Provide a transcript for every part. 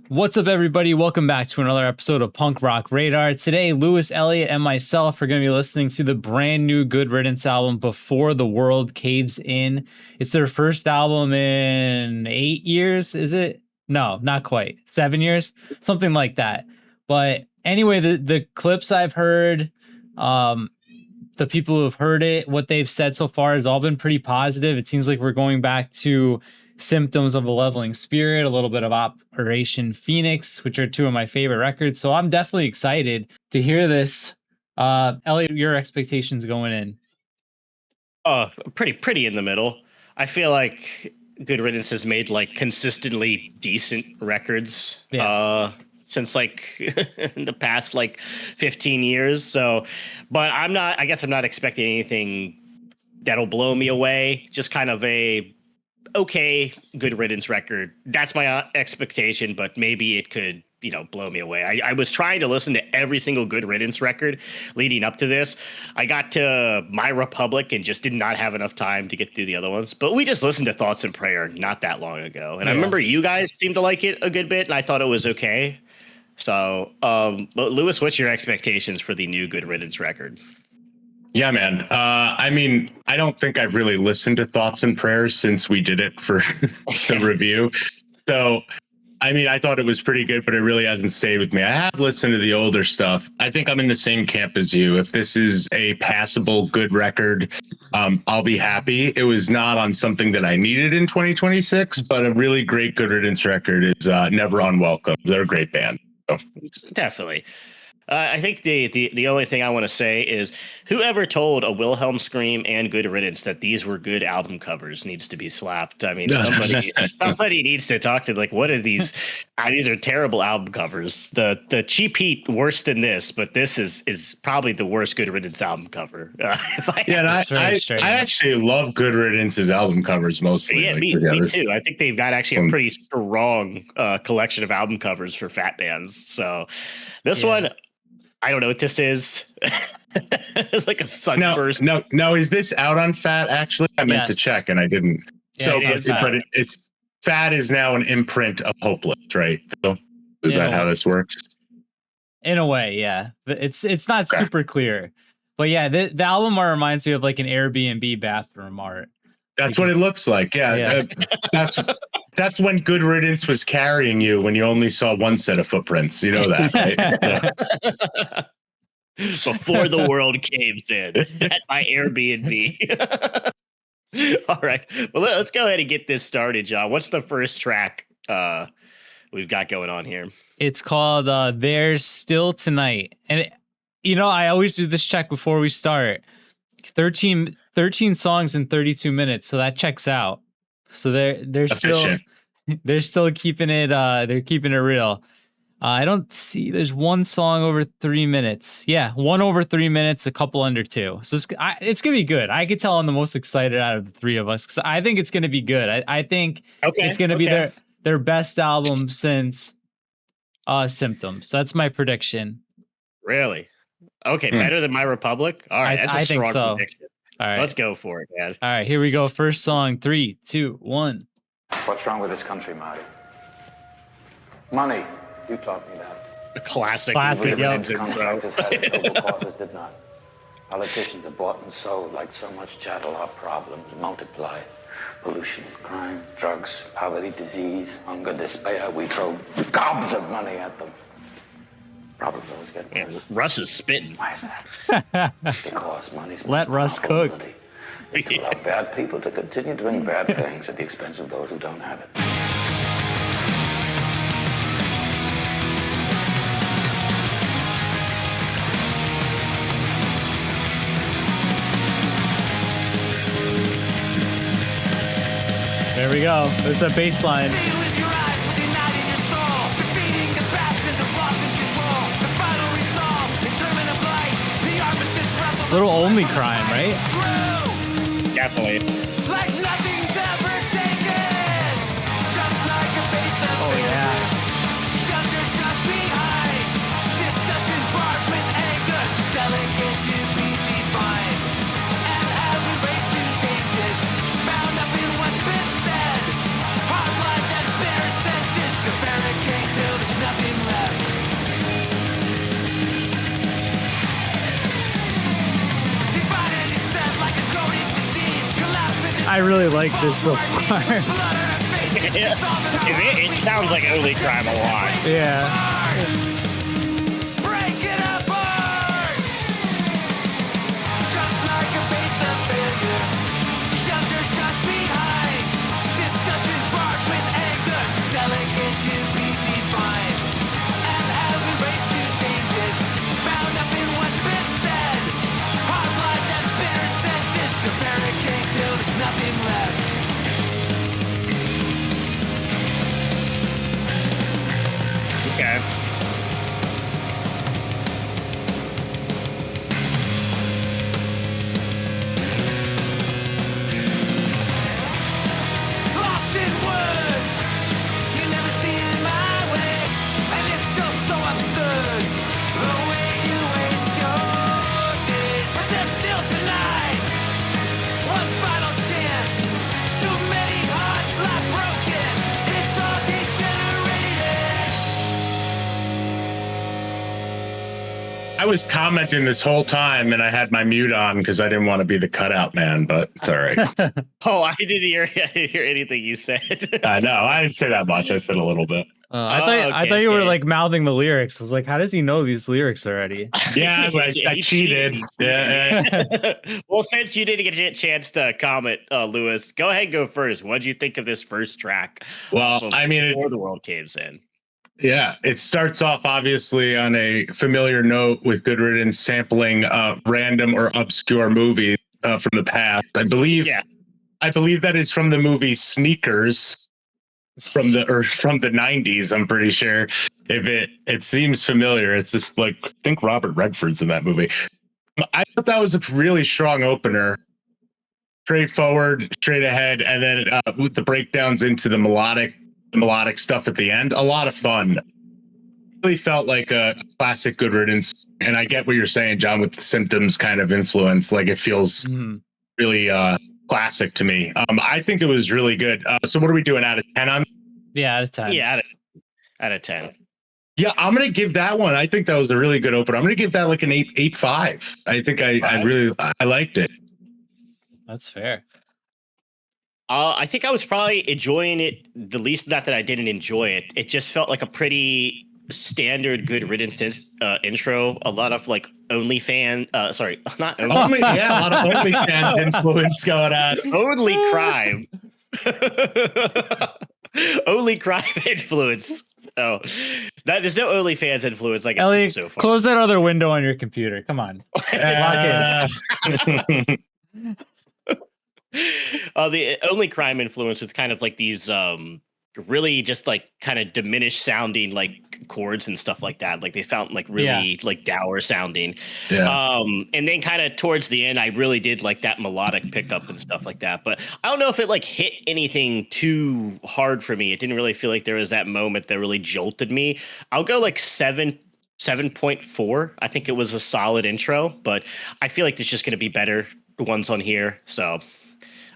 What's up, everybody? Welcome back to another episode of Punk Rock Radar. Today, Lewis, Elliot, and myself are going to be listening to the brand new Good Riddance album, Before the World Caves In. It's their first album in 8 years, is it? No, not quite. 7 years? Something like that. But anyway, the clips I've heard, the people who have heard it, what they've said so far has all been pretty positive. It seems like we're going back to Symptoms of a Leveling Spirit, a little bit of Operation Phoenix, which are two of my favorite records. So I'm definitely excited to hear this. Elliot, your expectations going in? Pretty in the middle. I feel like Good Riddance has made like consistently decent records since like in the past like 15 years. So, but I guess I'm not expecting anything that'll blow me away. Just kind of a okay Good Riddance record. That's my expectation, but maybe it could, blow me away. I was trying to listen to every single Good Riddance record leading up to this. I got to My Republic and just did not have enough time to get through the other ones. But we just listened to Thoughts and Prayer not that long ago. And I remember you guys seemed to like it a good bit, and I thought it was okay. So, Lewis, what's your expectations for the new Good Riddance record? Yeah, man. I mean, I don't think I've really listened to Thoughts and Prayers since we did it for the review. So, I mean, I thought it was pretty good, but it really hasn't stayed with me. I have listened to the older stuff. I think I'm in the same camp as you. If this is a passable, good record, I'll be happy. It was not on something that I needed in 2026, but a really great Good Riddance record is never unwelcome. They're a great band. So. Definitely. I think the only thing I want to say is whoever told a Wilhelm Scream and Good Riddance that these were good album covers needs to be slapped. I mean, somebody needs to talk to, like, what are these? These are terrible album covers. The Cheap Heat worse than this, but this is probably the worst Good Riddance album cover. I actually love Good Riddance's album covers mostly. Yeah, me too. I think they've got actually a pretty strong collection of album covers for fat bands. So this one, I don't know what this is. It's like a sunburst. No. Is this out on Fat? Actually, I meant to check and I didn't. Yeah, so, it's Fat is now an imprint of Hopeless, right? So, is that how this works? In a way, yeah. It's not super clear, but yeah, the album art reminds me of like an Airbnb bathroom art. That's what it looks like. Yeah. That's when Good Riddance was carrying you when you only saw one set of footprints. You know that, right? Before the world caves in at my Airbnb. All right. Well, let's go ahead and get this started, John. What's the first track we've got going on here? It's called There's Still Tonight. And, I always do this check before we start. 13 songs in 32 minutes. So that checks out. So they're still keeping it. They're keeping it real. I don't see. There's one song over 3 minutes. Yeah, one over 3 minutes. A couple under 2. So it's gonna be good. I could tell I'm the most excited out of the three of us because I think it's gonna be good. I think it's gonna be their best album since Symptoms. That's my prediction. Really? Okay, better than My Republic. All right, that's a strong prediction. All right, let's go for it, man. All right, here we go. First song, 3, 2, 1. What's wrong with this country, Marty? Money. You taught me that. A classic. Contractors had noble causes did not. Politicians have bought and sold like so much chattel. Our problems multiply. Pollution, crime, drugs, poverty, disease, hunger, despair. We throw gobs of money at them. Problems always get worse. Russ is spitting. Why is that? Because money's let Russ cook. It's to allow bad people to continue doing bad things at the expense of those who don't have it. There we go. There's that bass line. Little Only Crime, right? Definitely. Oh, yeah. Bound up in what's been said, hard lives and bitter senses, to barricade till I really like this so far. It sounds like Only Crime a lot. Yeah. Okay. Lost in words, you never see it my way, and it's still so absurd the way you waste your days. But there's still tonight, one final chance. Too many hearts lie broken. It's all degenerated. I was commenting this whole time, and I had my mute on because I didn't want to be the cutout man. But it's all right. Oh, I didn't hear anything you said. I know I didn't say that much. I said a little bit. I thought you were like mouthing the lyrics. I was like, how does he know these lyrics already? Yeah, I cheated. Yeah. Well, since you didn't get a chance to comment, Lewis, go ahead and go first. What did you think of this first track? Well, I mean, before the world caves in. Yeah, it starts off obviously on a familiar note with Good Riddance sampling random or obscure movie from the past. I believe that is from the movie Sneakers from the 90s. I'm pretty sure. If it seems familiar, it's just like I think Robert Redford's in that movie. I thought that was a really strong opener. Straightforward, straight ahead, and then with the breakdowns into the melodic stuff at the end, a lot of fun. Really felt like a classic Good Riddance, and I get what you're saying, John, with the Symptoms kind of influence. Like it feels really classic to me. I think it was really good. So what are we doing out of 10 on? Yeah, out of 10. Yeah, out of 10. Yeah, I'm gonna give that one. I think that was a really good opener. I'm gonna give that like an 8.5. I think I liked it. That's fair. I think I was probably enjoying it the least. Not that I didn't enjoy it. It just felt like a pretty standard Good Riddance intro. A lot of like OnlyFans. Sorry, not Only. Yeah, a lot of OnlyFans influence going on. Only Crime. Only Crime influence. So there's no OnlyFans influence like Elliot, so far. close that other window on your computer. Come on. Lock in. The Only Crime influence with kind of like these really just like kind of diminished sounding like chords and stuff like that. Like they found like really like dour sounding. Yeah. And then kind of towards the end, I really did like that melodic pickup and stuff like that. But I don't know if it like hit anything too hard for me. It didn't really feel like there was that moment that really jolted me. I'll go like 7.4. I think it was a solid intro, but I feel like there's just going to be better ones on here. So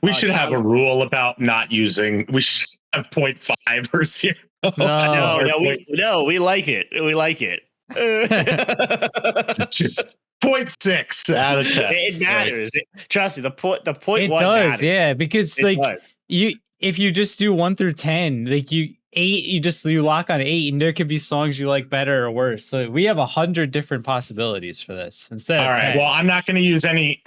we should have a rule about not using. We should have 0.5 or 0. No, we like it. We like it. 0.6 out of 10. It matters. Right. Trust me. The point. It One does, matters. yeah, because like if you just do 1 through 10, like you lock on 8, and there could be songs you like better or worse. So we have 100 different possibilities for this instead. All of right. 10. Well, I'm not going to use any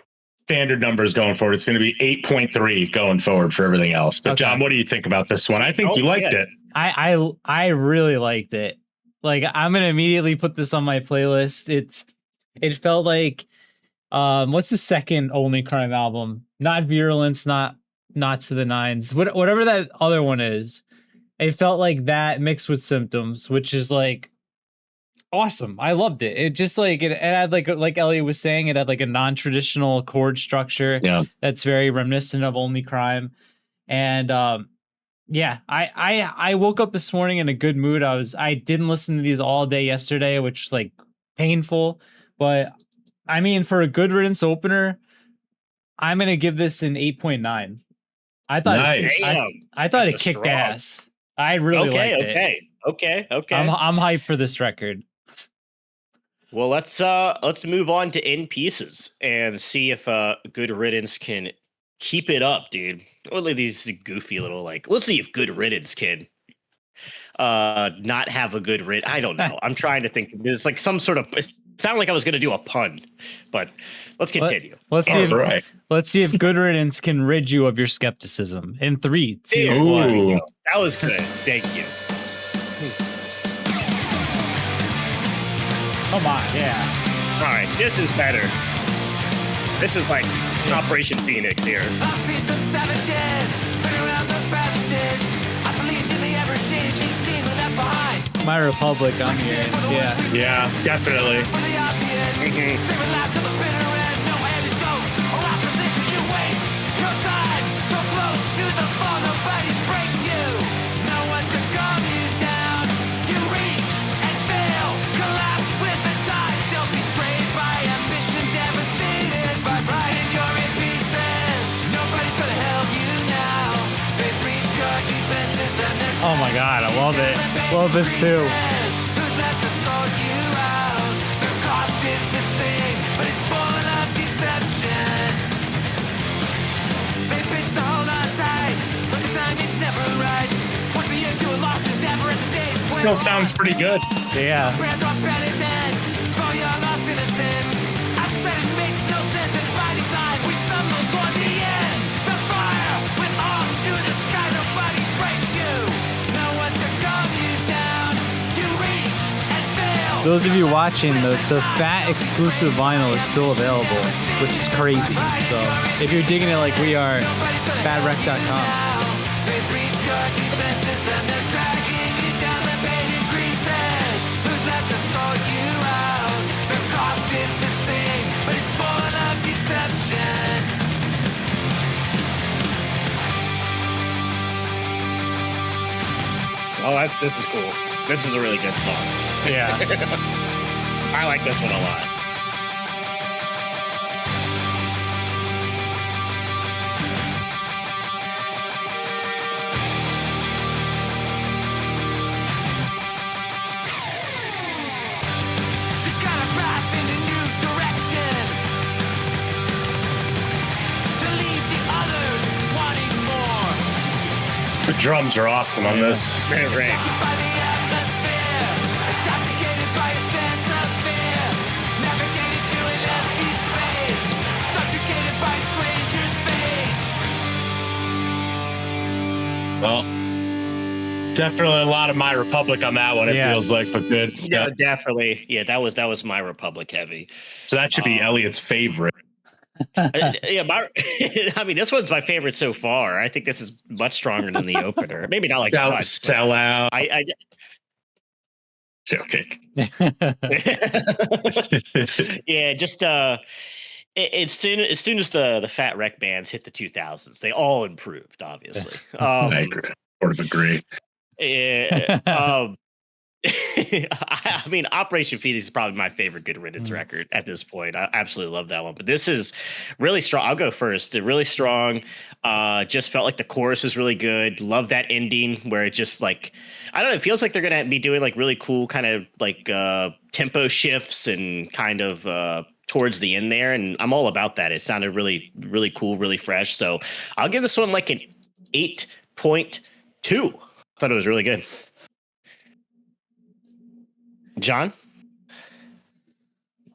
standard numbers going forward. It's going to be 8.3 going forward for everything else. But John, what do you think about this one? I think you liked it. I really liked it. Like I'm gonna immediately put this on my playlist. It felt like what's the second Only Crime album? Not Virulence, not To the Nines. Whatever that other one is. It felt like that mixed with Symptoms, which is like awesome. I loved it. It just like it had like Elliot was saying, it had like a non-traditional chord structure that's very reminiscent of Only Crime. And I woke up this morning in a good mood. I didn't listen to these all day yesterday, which like painful, but I mean for a Good Riddance opener, I'm gonna give this an 8.9. I thought I thought it kicked ass. I really liked it. Okay. I'm hyped for this record. Well, let's move on to In Pieces and see if Good Riddance can Keep it up, dude. Only these goofy little like. Let's see if Good Riddance can not have a good rid. I don't know. I'm trying to think. There's like some sort of. It sounded like I was going to do a pun, but let's continue. Let's see if Good Riddance can rid you of your skepticism. In 3, 2, 1. That was good. Thank you. Come on, yeah. All right, this is better. This is like Operation Phoenix here. I've seen some savages, been around those passages. I believed in the ever-changing scene we left behind. My Republic, I'm here. Yeah. Yeah, definitely. For the obvious, saving lives to the bitter end. No antidote or opposition. You waste your time so close to the fall. Nobody breaks you. No one to calm you down. You reach and fail, collapse with the tide. Still betrayed by ambition, devastated by pride, and you're in pieces. Nobody's gonna help you now. They breached your defenses and they're Oh my God, I love it. Love this too. who's left to sort you out? Their cost is the same, but it's full of deception. They pitch to hold on tight, but the timing's never right. Once a year to a lost endeavor as the days went Still on. sounds pretty good. Yeah. Prayers are penitence for your lost innocence. I've said it makes no sense, and by design we stumble toward the end. The fire with arms to the sky, nobody breaks you. No one to calm you down. You reach and fail. Those of you watching, the fat exclusive vinyl is still available, which is crazy. So if you're digging it like we are, fatrec.com. They breach your defenses and they're dragging you down the pain increases. Who's left to sort you out? Their cost is the same, but it's born of deception. Oh, this is cool. This is a really good song. Yeah. I like this one a lot. You got a path in a new direction. To leave the others wanting more. The drums are awesome on this. Great. By the atmosphere, intoxicated by a sense of fear, navigated to an empty space, subjugated by a stranger's face. Well, definitely a lot of My Republic on that one. It Yes. feels like, but good. Yeah, definitely. Yeah, that was My Republic heavy. So that should be Elliot's favorite. Yeah, I mean, this one's my favorite so far. I think this is much stronger than the opener. Maybe not like much. Sell out. I Joking. yeah, just as soon as the Fat Wreck bands hit the 2000s, they all improved. Obviously, I agree. Sort of agree. yeah, I mean, Operation Phoenix is probably my favorite Good Riddance record at this point. I absolutely love that one. But this is really strong. I'll go first. Really strong. Just felt like the chorus was really good. Love that ending where it just like, I don't know, it feels like they're going to be doing like really cool kind of like tempo shifts and kind of towards the end there. And I'm all about that. It sounded really, really cool, really fresh. So I'll give this one like an 8.2. Thought it was really good. John?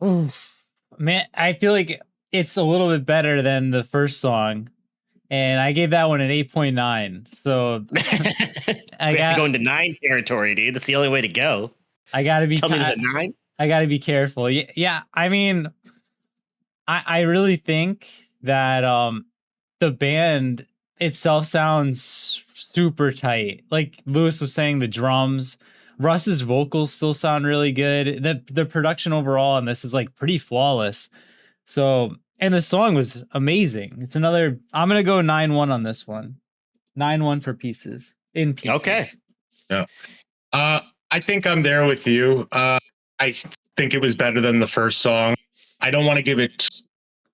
Oof. Man, I feel like it's a little bit better than the first song, and I gave that one an 8.9. So We have to go into 9 territory, dude. That's the only way to go. I gotta be. Tell me, is it 9? I gotta be careful. Yeah. I mean, I really think that the band itself sounds super tight. Like Lewis was saying, the drums. Russ's vocals still sound really good. The production overall on this is like pretty flawless. So, and the song was amazing. It's another, I'm going to go 9-1 on this one. 9-1 for pieces. In pieces. Okay. Yeah. I think I'm there with you. I think it was better than the first song. I don't want to give it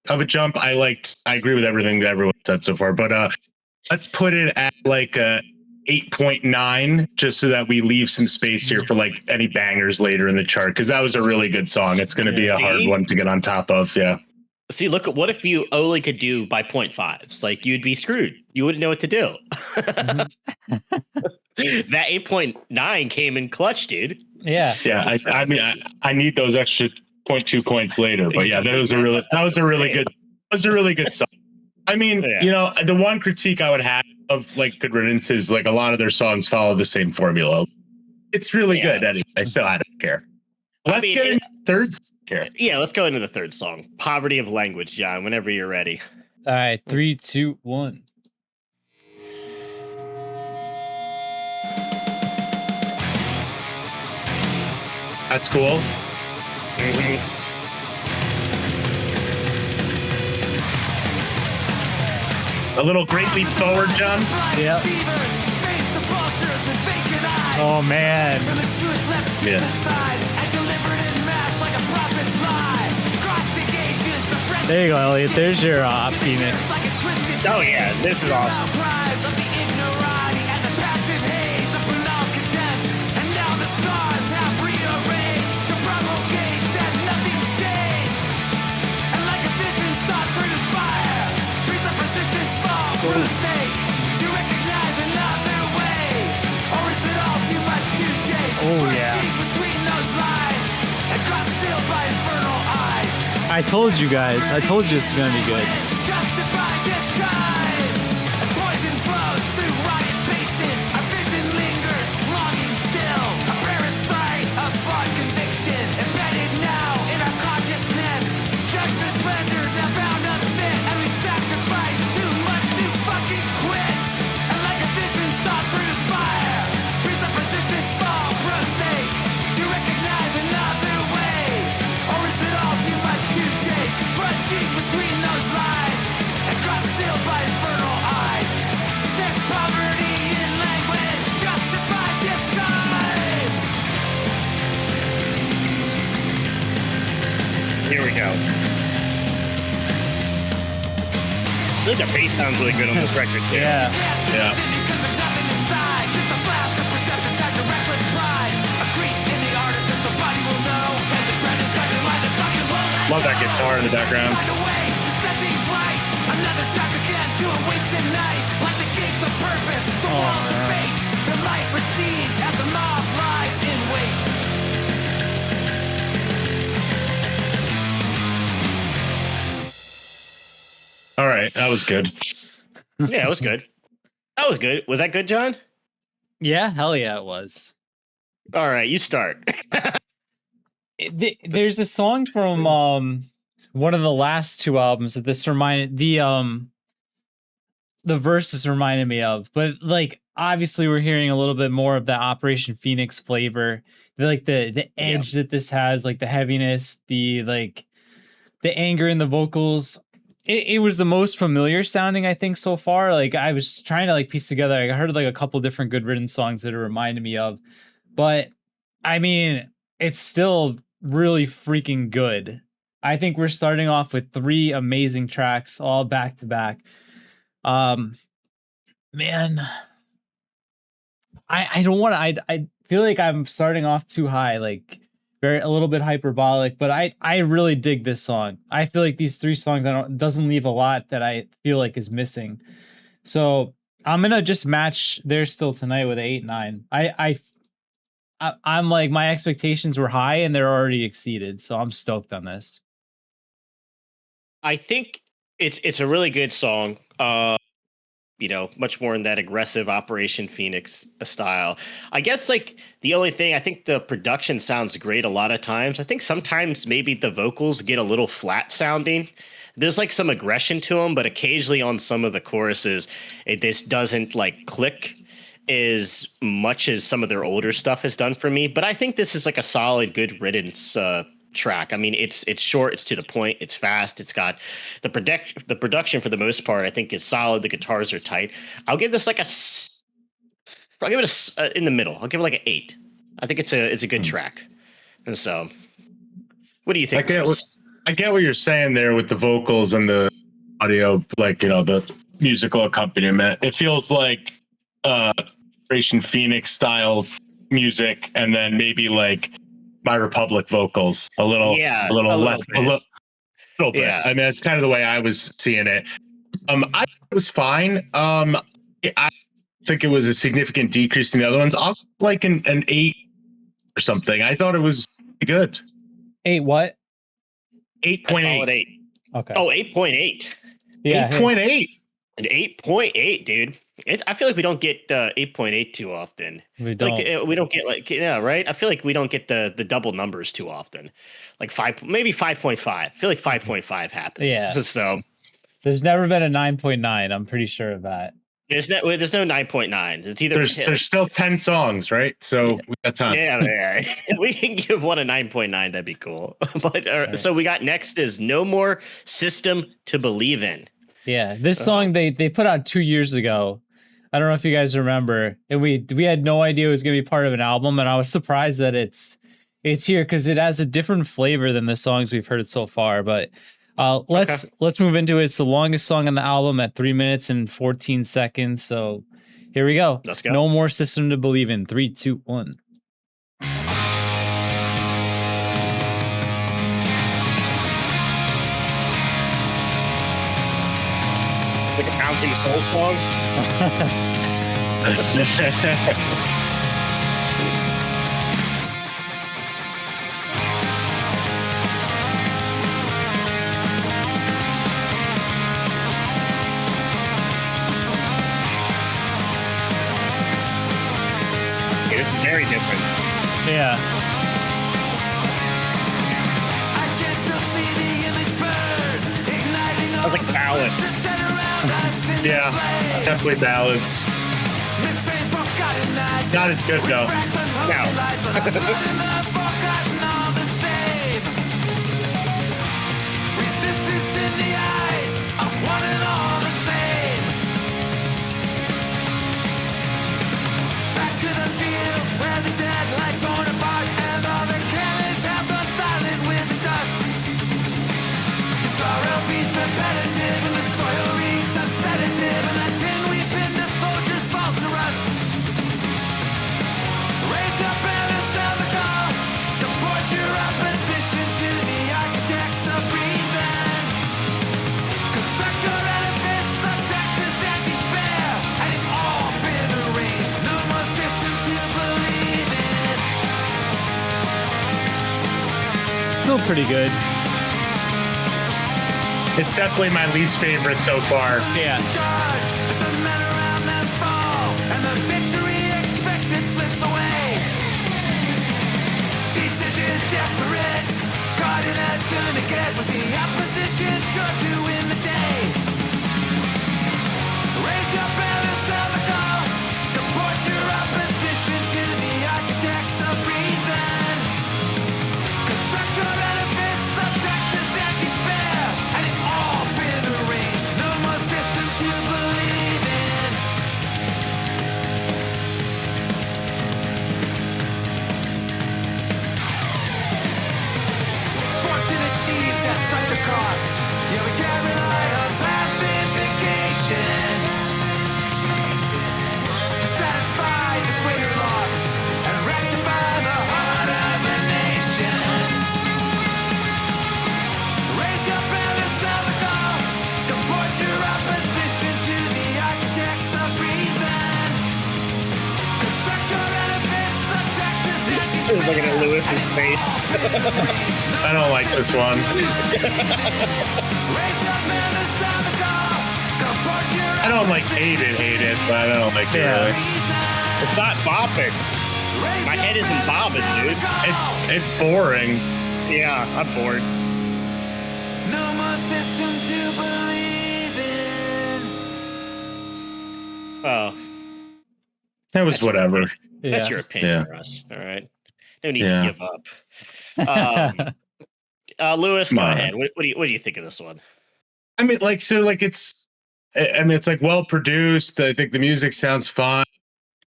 of a jump. I agree with everything that everyone said so far, but let's put it at like a 8.9 just so that we leave some space here for like any bangers later in the chart, because that was a really good song. It's going to be a hard one to get on top of. Yeah. See, look at what if you only could do by 0.5s? Like you'd be screwed. You wouldn't know what to do. Mm-hmm. That 8.9 came in clutch, dude. Yeah. Yeah, I mean, I need those extra 0.2 points later, but yeah, that was a really good song. I mean, Yeah. you know, the one critique I would have of like Good Riddance is like a lot of their songs follow the same formula. It's really good anyway, so I don't care. Let's get into third here. Yeah, let's go into the third song. Poverty of Language, John, whenever you're ready. All right, 3, 2, 1. That's cool. A little great leap forward, John. Yeah. Oh man. Yeah. There you go, Elliot. There's your Phoenix. Oh yeah, this is awesome. Oh yeah. I told you guys. I told you this is gonna be good. Here we go. I think the bass sounds really good on this record too. Yeah. Yeah. Love that guitar in the background. All right, that was good. Yeah, it was good. That was good. Was that good, John? Yeah, hell yeah, it was. All right, you start. There's a song from one of the last two albums that this reminded the verses reminded me of, but like obviously we're hearing a little bit more of the Operation Phoenix flavor, the edge that this has, like the heaviness, the anger in the vocals. It was the most familiar sounding, I think, so far. Like I was trying to like piece together. I heard like a couple different Good Riddance songs that it reminded me of, but I mean, it's still really freaking good. I think we're starting off with 3 amazing tracks, all back to back. Man, I don't want to. I feel like I'm starting off too high, like a little bit hyperbolic, but I really dig this song. I feel like these 3 songs doesn't leave a lot that I feel like is missing. So I'm gonna just match There Still Tonight with 8-9. I'm like, my expectations were high and they're already exceeded, so I'm stoked on this. I think it's a really good song. You know, much more in that aggressive Operation Phoenix style. I guess like the only thing, I think the production sounds great a lot of times. I think sometimes maybe the vocals get a little flat sounding. There's like some aggression to them, but occasionally on some of the choruses, this doesn't like click as much as some of their older stuff has done for me. But I think this is like a solid Good Riddance track. I mean, it's short, it's to the point, it's fast, it's got the production for the most part, I think, is solid. The guitars are tight. I'll give this like I'll give it in the middle. I'll give it like an 8. I think it's a good track. And so, what do you think? I get what you're saying there with the vocals and the audio, like, you know, the musical accompaniment. It feels like Operation Phoenix style music, and then maybe like My Republic vocals, a little little bit. Yeah. I mean, that's kind of the way I was seeing it. I was fine. I think it was a significant decrease in the other ones. I'll like an 8 or something. I thought it was good. 8 what? 8.8. 8.8. Okay. Oh, 8.8. Yeah. 8.8. An 8.8, dude. I feel like we don't get 8.8 too often. We don't. Like we don't get like right. I feel like we don't get the double numbers too often. Like 5, maybe 5.5. I feel like 5.5 happens. Yeah. So There's never been a 9.9. I'm pretty sure of that. there's no 9.9. It's either There's still 10 songs, right? So we got time. yeah. We can give one a 9.9. That'd be cool. But so we got next is No More System to Believe In. Yeah, this song they put out 2 years ago. I don't know if you guys remember, and we had no idea it was gonna be part of an album, and I was surprised that it's here because it has a different flavor than the songs we've heard so far. But let's move into it. It's the longest song on the album at 3 minutes and 14 seconds. So here we go. Let's go. No More System to Believe In. 3, 2, 1. Like a bouncing soul song. Okay, this is very different. Yeah. That was like ballads. Yeah, definitely ballads. Not as good though. No. Resistance in the eyes of one and all the same. Back to the field where the dead lie torn apart and all the cannons have gone silent with the dust. The sorrow beats repetitive and the soil reeks of sedative and the tin we pin the soldiers falls to rust. Raise your banner, sound the call. Comport your opposition to the architects of reason. Construct your edifice of taxes and despair, and it's all been arranged. No more systems to believe in. Still pretty good. It's definitely my least favorite so far. Yeah. Charge as the men around them fall, and the victory expected slips away. Decision desperate, caught in a tourniquet with the opposition sure to win the day. Raise your banner, sound the call. Comport your opposition to the architects of reason. Construct your edifice of taxes and despair, and it's all been arranged. No more system to believe in. Fortune achieved at such a cost. Yeah, we can't rely on pacification to satisfy the greater loss and rectify the heart of a nation. Raise your banner, sound the call. Comport your opposition to the architects of reason. Construct your edifice of taxes and I was looking at Lewis's face. I don't like this one. Raise your banner, sound the call. Comport your I don't like hate it, but I don't like it really. It's not bopping. My head isn't bobbing, dude. It's boring. Yeah, I'm bored. No more system to believe in. Oh, It was whatever. that's Yeah. your opinion, Yeah. Russ. All right. No need Yeah. to give up. Lewis, Come go on. ahead. What do you think of this one? I mean, like, so, like, it's like well produced. I think the music sounds fine.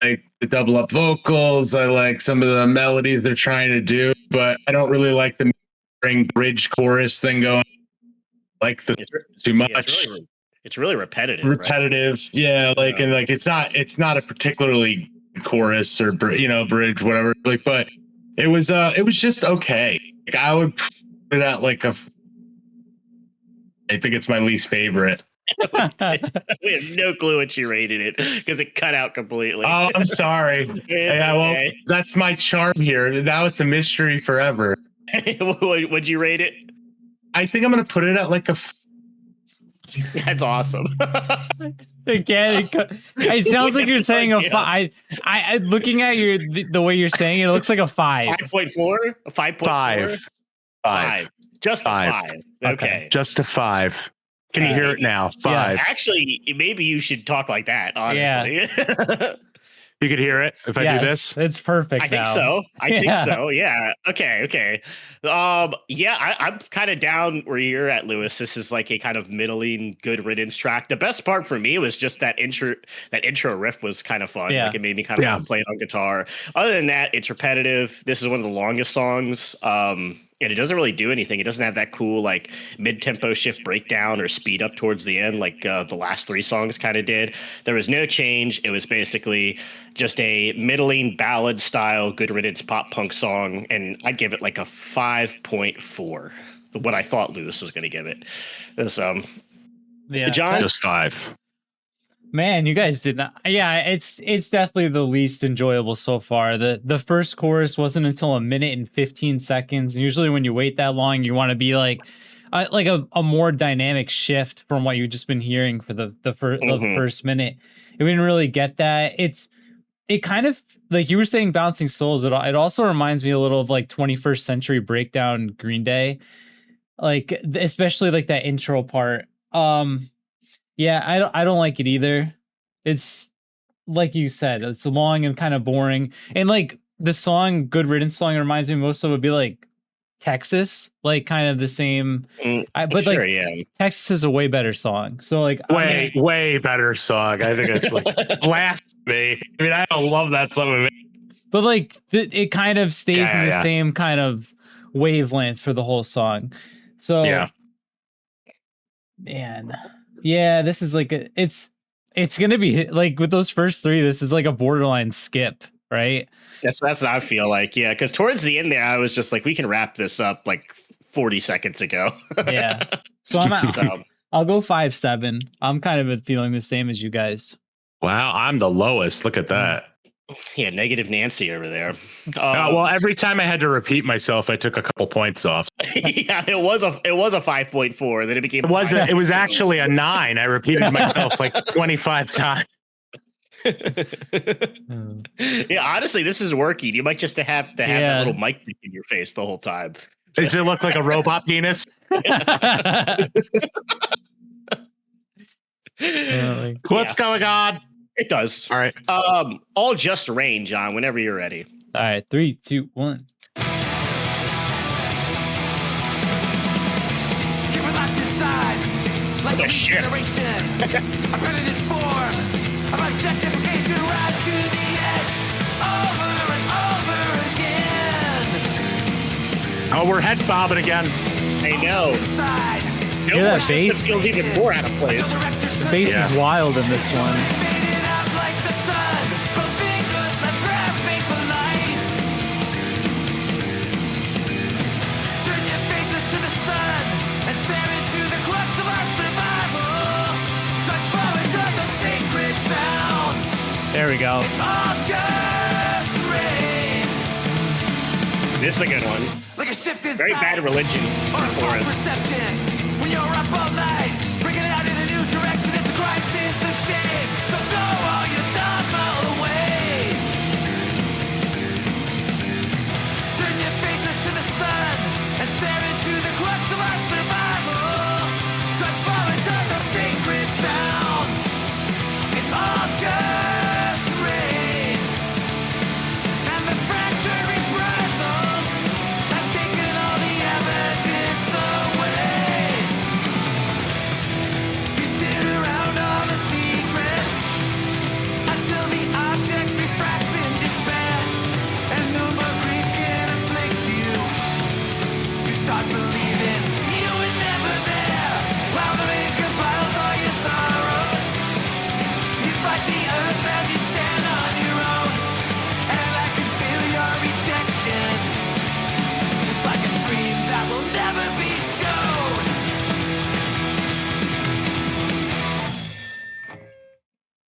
Like the double up vocals. I like some of the melodies they're trying to do, but I don't really like the bridge chorus thing going. Like the too much. Yeah, it's really repetitive. Right? Repetitive. Yeah. Like, Yeah. and like, it's not a particularly good chorus or, bridge, whatever. Like, but it was just okay. Like, I would put it at like I think it's my least favorite. We have no clue what you rated it because it cut out completely. Oh, I'm sorry. Yeah, well, okay. that's my charm here. Now it's a mystery forever. Would you rate it? I think I'm gonna put it at like a. That's awesome. Again, it sounds like you're saying a five. I looking at the way you're saying it, it looks like a 5. 5.4? A 5.4? 5. Just Five. a 5. Okay. Just a 5. Can you hear it now? 5. Yes. Actually, maybe you should talk like that, honestly. Yeah. You could hear it if I do this. It's perfect. I think so. I think so. Yeah. Okay. I'm kind of down where you're at, Lewis. This is like a kind of middling Good Riddance track. The best part for me was just that intro riff was kind of fun. Yeah. Like it made me kind of want to play it on guitar. Other than that, it's repetitive. This is one of the longest songs. And it doesn't really do anything. It doesn't have that cool like mid-tempo shift breakdown or speed up towards the end like the last 3 songs kind of did. There was no change. It was basically just a middling ballad style Good Riddance pop punk song, and I'd give it like a 5.4. What I thought Lewis was going to give it. So, John, just 5. Man, you guys did not. Yeah, it's definitely the least enjoyable so far. The first chorus wasn't until 1 minute and 15 seconds. Usually, when you wait that long, you want to be like a more dynamic shift from what you've just been hearing for the first minute. And we didn't really get that. It kind of like you were saying, Bouncing Souls. It also reminds me a little of like 21st Century Breakdown, Green Day, like especially like that intro part. Yeah, I don't like it either. It's like you said, it's long and kind of boring. And like the song, Good Riddance song, reminds me most of it would be like Texas, like kind of the same. But sure, like yeah. Texas is a way better song. So like way better song. I think it's like blasphemy. I mean, I don't love that song. But like it kind of stays in the same kind of wavelength for the whole song. So man. Yeah, this is like it's gonna be like with those first 3. This is like a borderline skip, right? That's what I feel like. Yeah, because towards the end there, I was just like, we can wrap this up like 40 seconds ago. Yeah. So I'll go 5.7. I'm kind of feeling the same as you guys. Wow, I'm the lowest. Look at that. Yeah, negative Nancy over there. Well, every time I had to repeat myself, I took a couple points off. Yeah, it was a 5.4. Then it became. It was actually a 9. I repeated myself like 25 times. Yeah, honestly, this is working. You might just have that little mic in your face the whole time. Does it look like a robot penis? What's going on? It does. All right. All Just Rain, John, whenever you're ready. All right, 3, 2, 1. Keep it locked inside, like a generation. A penitent form of objectification, rise to the edge, over and over again. Oh, we're head bobbing again. I know. Inside, No Hear more that system bass? feels even more out of place. The bass is wild in this one. fading out like the sun, but fingers that grasping for light. Turn your faces to the sun and stare into the crux of our survival. Touch flow into the sacred sounds. There we go. It's all just rain. This is a good one. Like a shift inside. Very Bad Religion Or a for false us. perception. When you're up all night, breaking out in a new direction, it's a crisis of shame. So throw all your dogma away. Turn your faces to the sun and stare into the crux of our survival. Transform into the sacred sounds. It's all just rain. And the fractured reprisals have taken all the evidence away.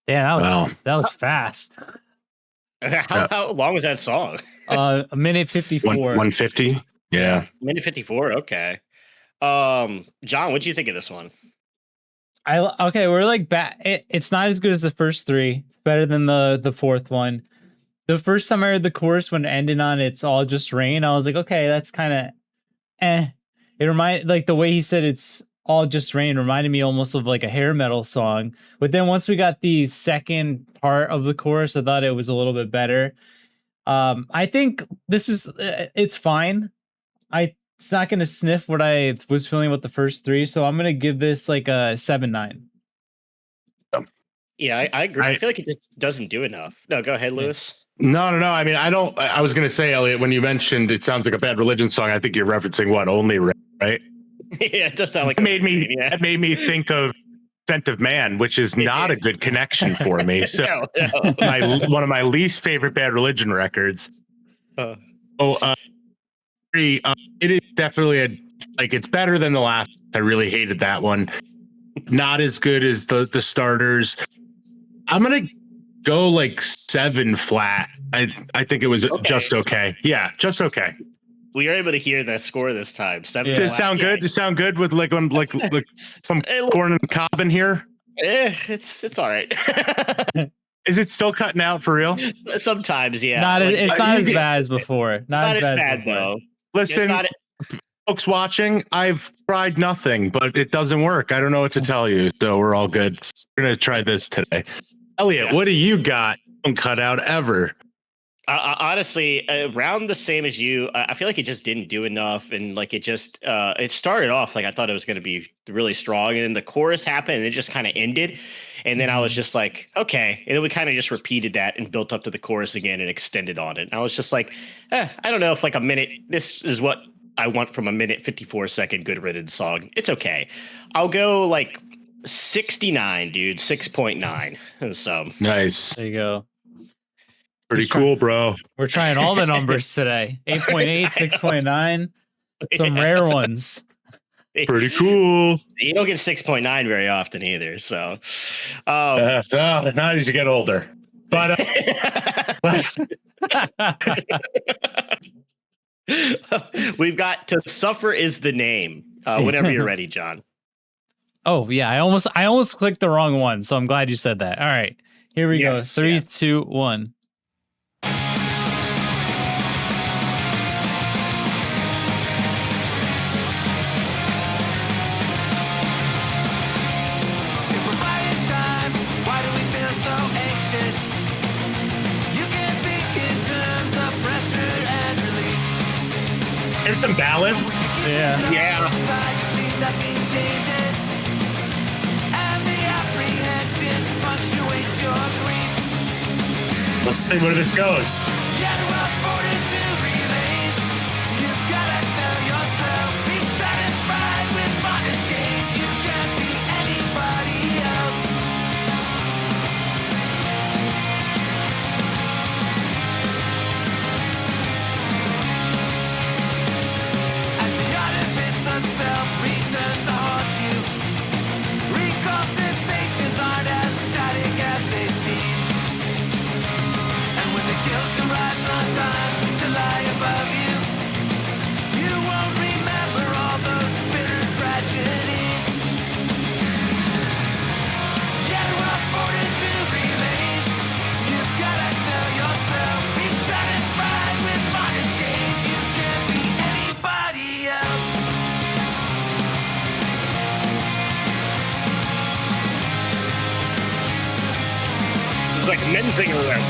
Yeah, Wow. that was fast. How long was that song? A minute 54. 150. Yeah. Minute 54. Okay. John, what do you think of this one? Okay, we're like it's not as good as the first three. It's better than the fourth one. The first time I heard the chorus when it ended on "It's All Just Rain," I was like, okay, that's kind of It reminded, like, the way he said "It's All Just Rain" reminded me almost of like a hair metal song. But then once we got the second part of the chorus, I thought it was a little bit better. I think this is it's fine. It's not going to sniff what I was feeling with the first three, so I'm going to give this like a 7-9. Yeah, I agree. I feel like it just doesn't do enough. No, go ahead, Lewis. No. I mean, I was going to say, Elliot, when you mentioned it sounds like a Bad Religion song, I think you're referencing what? Only Rain, right? Yeah, it does sound like That made me think of Scent of Man, which is not a good connection for me. So no. one of my least favorite Bad Religion records. It is definitely it's better than the last. I really hated that one. Not as good as the starters. I'm gonna go like 7 flat. I think it was just okay. Yeah, just okay. We are able to hear the score this time. 7. Did it sound good? Did it sound good with like some corn and cob in here? It's all right. Is it still cutting out for real? Sometimes, yeah. It's not as bad as before. Not as bad though. Listen, folks watching, I've tried nothing, but it doesn't work. I don't know what to tell you, so we're all good. We're gonna try this today. Elliot, what do you got? Don't cut out ever. Honestly, around the same as you. I feel like it just didn't do enough, and like it started off like I thought it was going to be really strong, and then the chorus happened, and it just kind of ended, and then I was just like, okay, and then we kind of just repeated that and built up to the chorus again and extended on it. And I was just like, I don't know if like a minute. This is what I want from a minute 54-second Good Riddance song. It's okay. I'll go like 69, dude. 6.9. So nice. There you go. Pretty cool, bro. We're trying all the numbers today. 8.8, 6.9. Some rare ones. Pretty cool. You don't get 6.9 very often either. So not as you get older. But we've got To Suffer Is the Name. Whenever you're ready, John. Oh yeah, I almost clicked the wrong one, so I'm glad you said that. All right. Here we go. 3, 2, 1. There's some ballads. Yeah. Let's see where this goes. Like men's thing or whatever.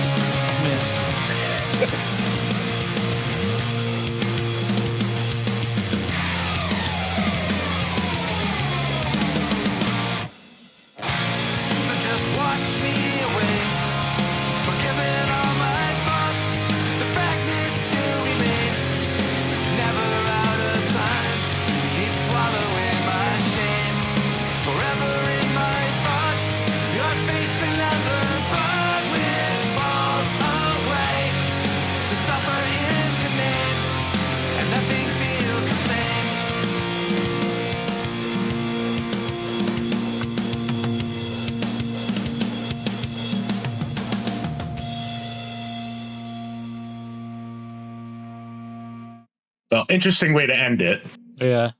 Well, interesting way to end it. Yeah.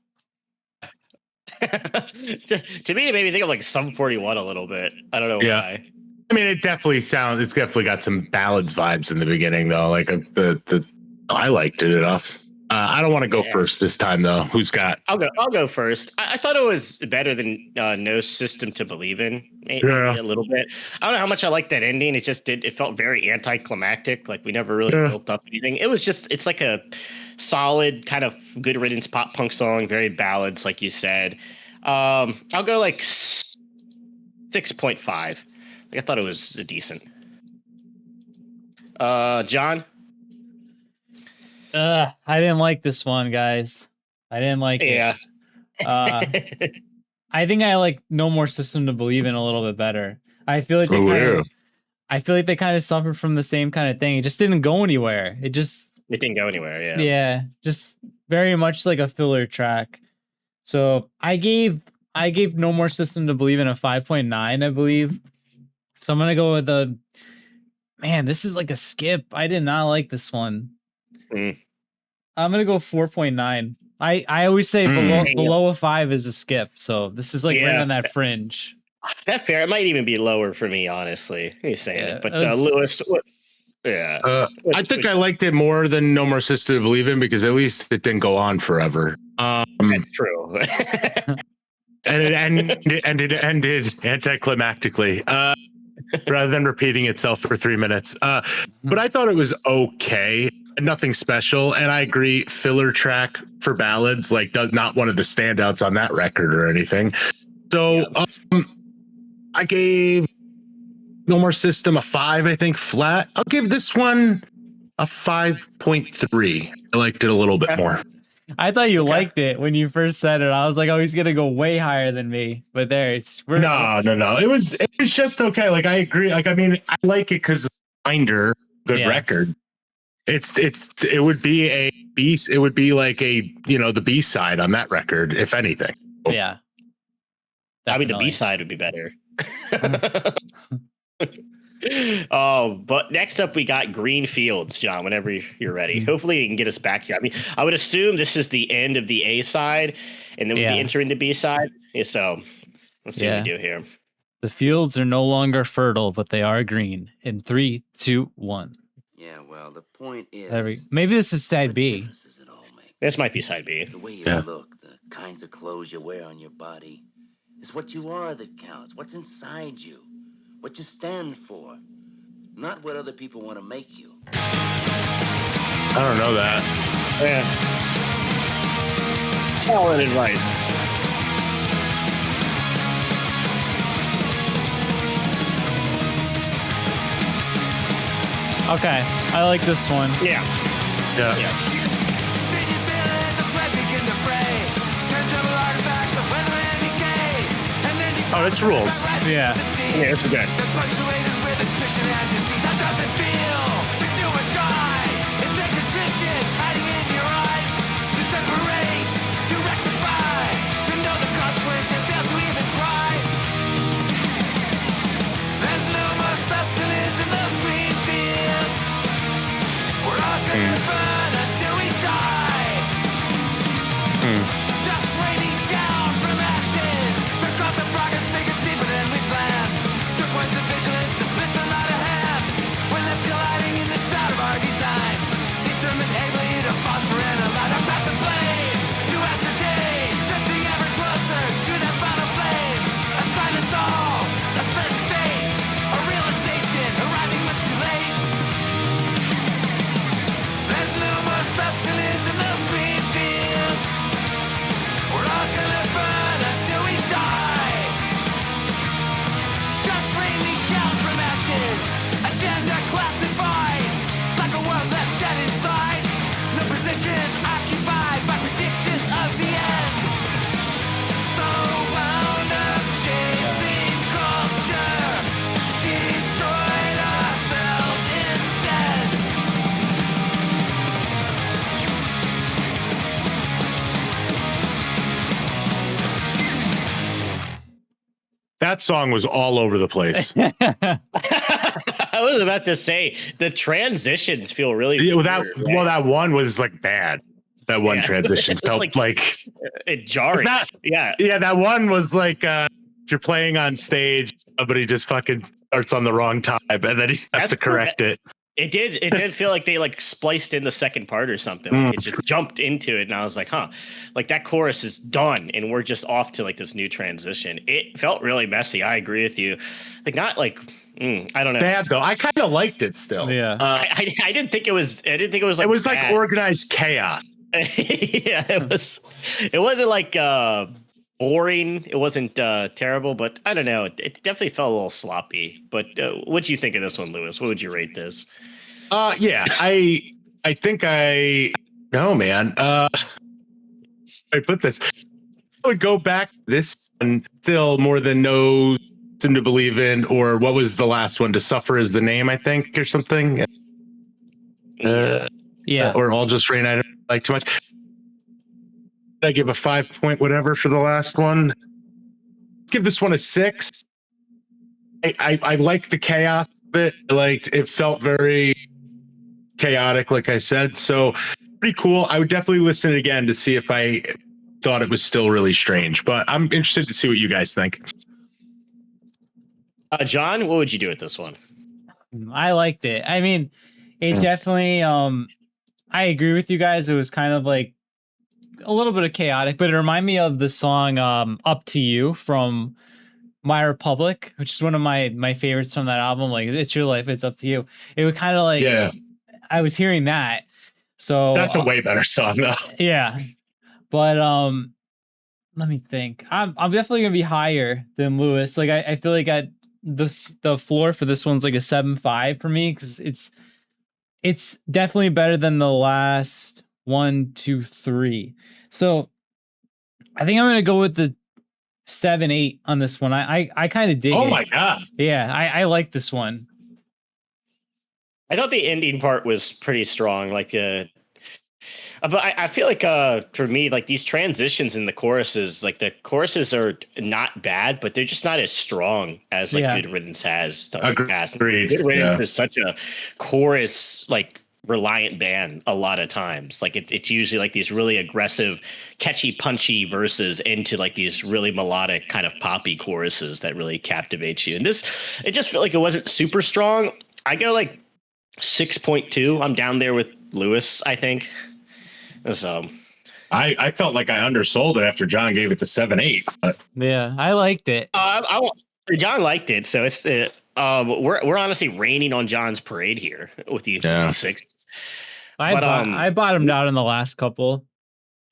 To me, it made me think of like Sum 41 a little bit. I don't know why. I mean, it's definitely got some ballads vibes in the beginning, though. Like I liked it enough. I don't want to go first this time, though. Who's got? I'll go first. I thought it was better than No System to Believe In, maybe a little bit. I don't know how much I liked that ending. It felt very anticlimactic. Like we never really built up anything. It's like a solid kind of Good Riddance pop punk song, very ballads, like you said. I'll go like 6.5. Like I thought it was decent. John? I didn't like this one, guys. I didn't like it. I think I like No More System to Believe In a little bit better. I feel like they kind of suffered from the same kind of thing. It just didn't go anywhere. It didn't go anywhere. Yeah. Yeah. Just very much like a filler track. So I gave No More System to Believe In a 5.9, I believe. So I'm gonna go with this is like a skip. I did not like this one. I'm gonna go 4.9. I always say below a 5 is a skip. So this is like right on that fringe. That's fair. It might even be lower for me, honestly. You're saying it, but Lewis, I think I liked it more than No More System to Believe In because at least it didn't go on forever. That's true. and it ended anticlimactically. Rather than repeating itself for 3 minutes. But I thought it was okay. Nothing special. And I agree, filler track for ballads, like not one of the standouts on that record or anything. So I gave No More System a 5, I think, flat. I'll give this one a 5.3. I liked it a little bit more. I thought you liked it when you first said it. I was like, oh, he's gonna go way higher than me. But no. It was just okay. Like I agree. Like I mean, I like it because Binder, good record. It would be a beast. It would be like the B side on that record, if anything. Yeah. Definitely. I mean, the B side would be better. But next up we got Green Fields, John, whenever you're ready. Hopefully you can get us back here. I mean, I would assume this is the end of the A side and then we'll be entering the B side. So let's see what we do here. The fields are no longer fertile, but they are green. In 3, 2, 1. Yeah, well, the point is maybe this is side B. This might be side B. The way you look, the kinds of clothes you wear on your body, is what you are that counts. What's inside you. What you stand for, not what other people want to make you. I don't know that. Solid advice. Okay, I like this one. Yeah. Oh, this rules. Yeah, it's good. That song was all over the place. I was about to say the transitions feel really weird, that one was like bad. That one transition felt like it jarring. Yeah, that one was like you're playing on stage, but he just fucking starts on the wrong time, and then he has to correct it. It did feel like they like spliced in the second part or something. Like it just jumped into it, and I was like, huh, like that chorus is done, and we're just off to like this new transition. It felt really messy. I agree with you. Like not like I don't know. Bad though. I kind of liked it still. Yeah. I didn't think it was. I didn't think it was. Like it was bad. like organized chaos. Yeah, it was. It wasn't like boring. It wasn't terrible, but I don't know. It definitely felt a little sloppy. But what do you think of this one, Lewis? What would you rate this? Yeah, I think no, man. I put this. I would go back this one still more than No Sin to Believe In, or what was the last one? To Suffer Is the Name, I think, or something. Yeah. Or All Just Rain. I don't like too much. I give a 5 point whatever for the last one. Let's give this one a 6. I like the chaos of it. It felt very chaotic, like I said. So pretty cool. I would definitely listen again to see if I thought it was still really strange. But I'm interested to see what you guys think. John, what would you do with this one? I liked it. I mean, it definitely I agree with you guys. It was kind of like a little bit of chaotic, but it reminded me of the song Up to You from My Republic, which is one of my favorites from that album. Like, it's your life, it's up to you. It would kind of like, yeah, I was hearing that. So that's a way better song though. Yeah. But let me think. I'm definitely gonna be higher than Lewis. Like I feel like the floor for this one's like a 7.5 for me, because it's definitely better than the last 1, 2, 3. So I think I'm gonna go with the 7.8 on this one. I kind of dig it. Oh my god. Yeah, I like this one. I thought the ending part was pretty strong. Like but I feel like for me, like these transitions in the choruses, like the choruses are not bad, but they're just not as strong as like Good Riddance has done in the past. Good Riddance is such a chorus like reliant band a lot of times. Like it's usually like these really aggressive, catchy, punchy verses into like these really melodic kind of poppy choruses that really captivate you. And this, it just felt like it wasn't super strong. I go like 6.2. I'm down there with Lewis, I think. So I felt like I undersold it after John gave it the 7.8. But yeah, I liked it. John liked it, so it's we're honestly raining on John's parade here with the 6. I bottomed out in the last couple.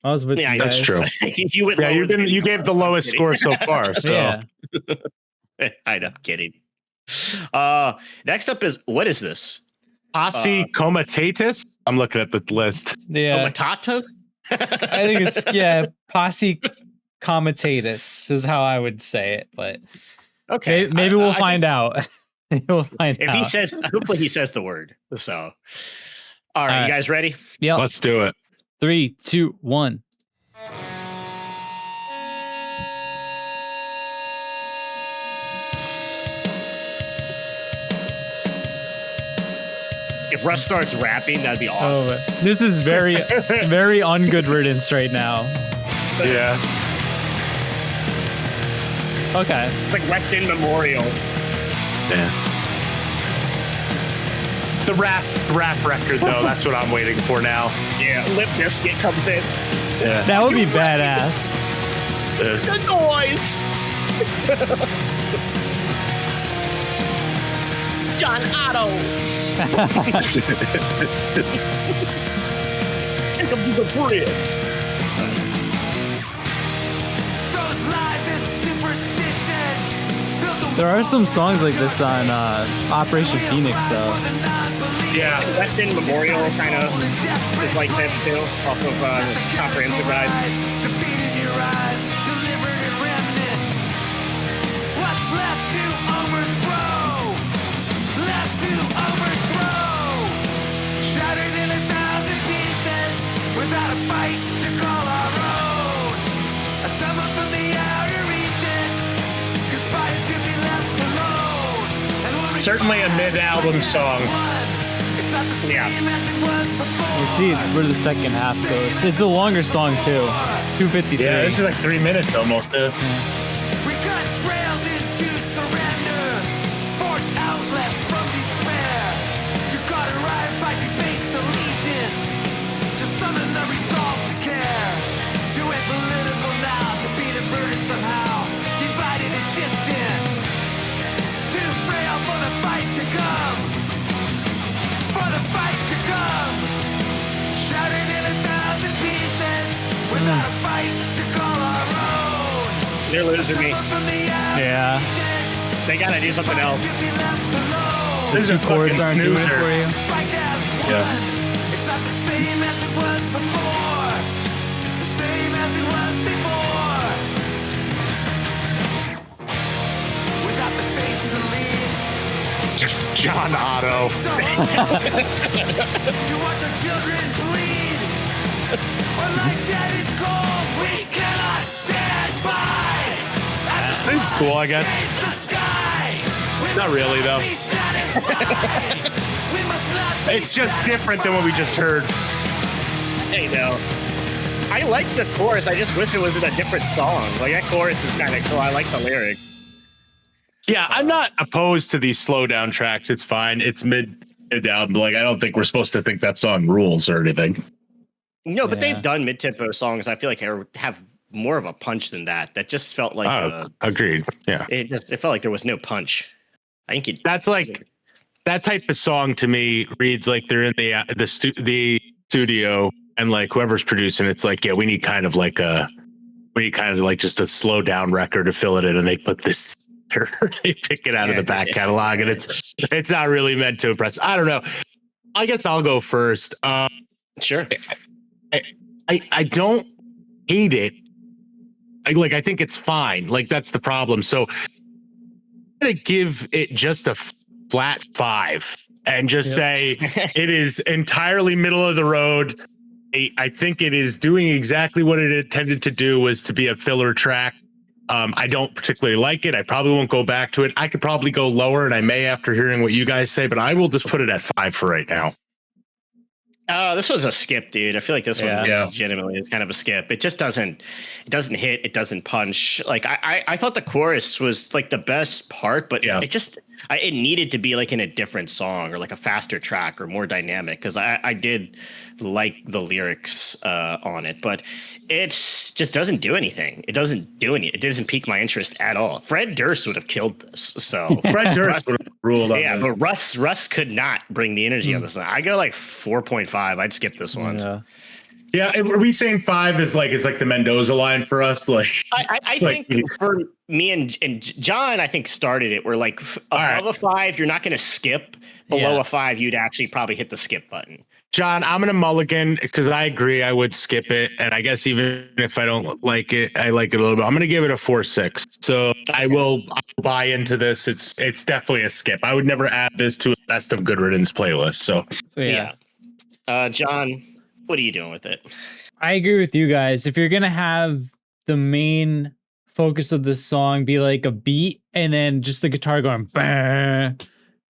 I was with you guys. That's true. you gave the lowest score so far. So. Yeah. I'm kidding. Next up is, what is this? Posse comitatus. I'm looking at the list. Yeah. Comitatus? I think it's Posse comitatus is how I would say it, but okay. Maybe we'll find out. We'll find out. If he says, hopefully he says the word. So, all right, you guys ready? Yeah. Let's do it. 3, 2, 1. If Russ starts rapping, that'd be awesome. Oh, this is very, very on Good Riddance right now. Yeah. Okay. It's like West End Memorial. Yeah. The rap record, though, that's what I'm waiting for now. Yeah, Lip Biscuit comes in. Yeah. That would be badass. The noise. John Otto. Take him to the bridge. There are some songs like this on Operation Phoenix, though. Yeah, West End Memorial kind of is like that too, off of Comprehensive Ride. Without a fight to call our own, someone from the outer reaches conspired to be left alone. Certainly a mid-album song. Yeah. We'll see where the second half goes. It's a longer song too. 2:53. Yeah, this is like 3 minutes almost. We cut trails into surrender, forced outlets from despair, to cauterize by debased allegiance, to summon the resolve to care, to a political now, to be diverted somehow, divided and distant, too frail for the fight to come, for the fight to come, shattered in 1,000 pieces, without a fight to call our own. They're losing me. Yeah. They gotta do something else. This is a Chords fucking aren't doing it snoozer. for you. Yeah. It's not the same as it was before. The same as it was before. Without the faith to lead. John Otto. To watch our children bleed. Or like dead and cold, we cannot stand by. This is cool, I guess. It's the sky. Not really, though. Be satisfied. We must not be It's just different than what we just heard. Hey, no. I like the chorus. I just wish it was in a different song. Like, that chorus is kind of cool. I like the lyrics. Yeah, I'm not opposed to these slow down tracks. It's fine. It's mid album. Like, I don't think we're supposed to think that song rules or anything. No, but Yeah. they've done mid-tempo songs. I feel like have more of a punch than that. That just felt like Agreed. Yeah. it felt like there was no punch. I think it. That's like that type of song to me reads like they're in the studio and like whoever's producing it's like, yeah, we need kind of like just a slow down record to fill it in, and they put this they pick it out of the back catalog, and it's not really meant to impress. I don't know. I guess I'll go first. Sure. I don't hate it. I think it's fine. Like, that's the problem. So I'm gonna give it just a flat 5 and just say it is entirely middle of the road. I think it is doing exactly what it intended to do, was to be a filler track. I don't particularly like it. I probably won't go back to it. I could probably go lower, and I may after hearing what you guys say, but I will just put it at 5 for right now. This was a skip, dude. I feel like this one Yeah. legitimately is kind of a skip. It just doesn't hit. It doesn't punch. Like I thought the chorus was like the best part, but it needed to be like in a different song or like a faster track or more dynamic. Cause I did like the lyrics on it, but it's just doesn't do anything. It doesn't do anything. It doesn't pique my interest at all. Fred Durst would have killed this. So Fred Durst would have ruled on yeah, this. but Russ could not bring the energy on this. I go like 4.5. I'd skip this one. Yeah. Yeah, are we saying 5 is like, it's like the Mendoza line for us? Like, I think for me and John, I think started it. We're like above a 5, you're not going to skip. Below a 5, you'd actually probably hit the skip button. John, I'm gonna mulligan because I agree. I would skip it, and I guess even if I don't like it, I like it a little bit. I'm gonna give it a 4.6. So I'll buy into this. It's definitely a skip. I would never add this to a best of Good Riddance playlist. So yeah. John, what are you doing with it? I agree with you guys. If you're gonna have the main focus of the song be like a beat and then just the guitar going, bah,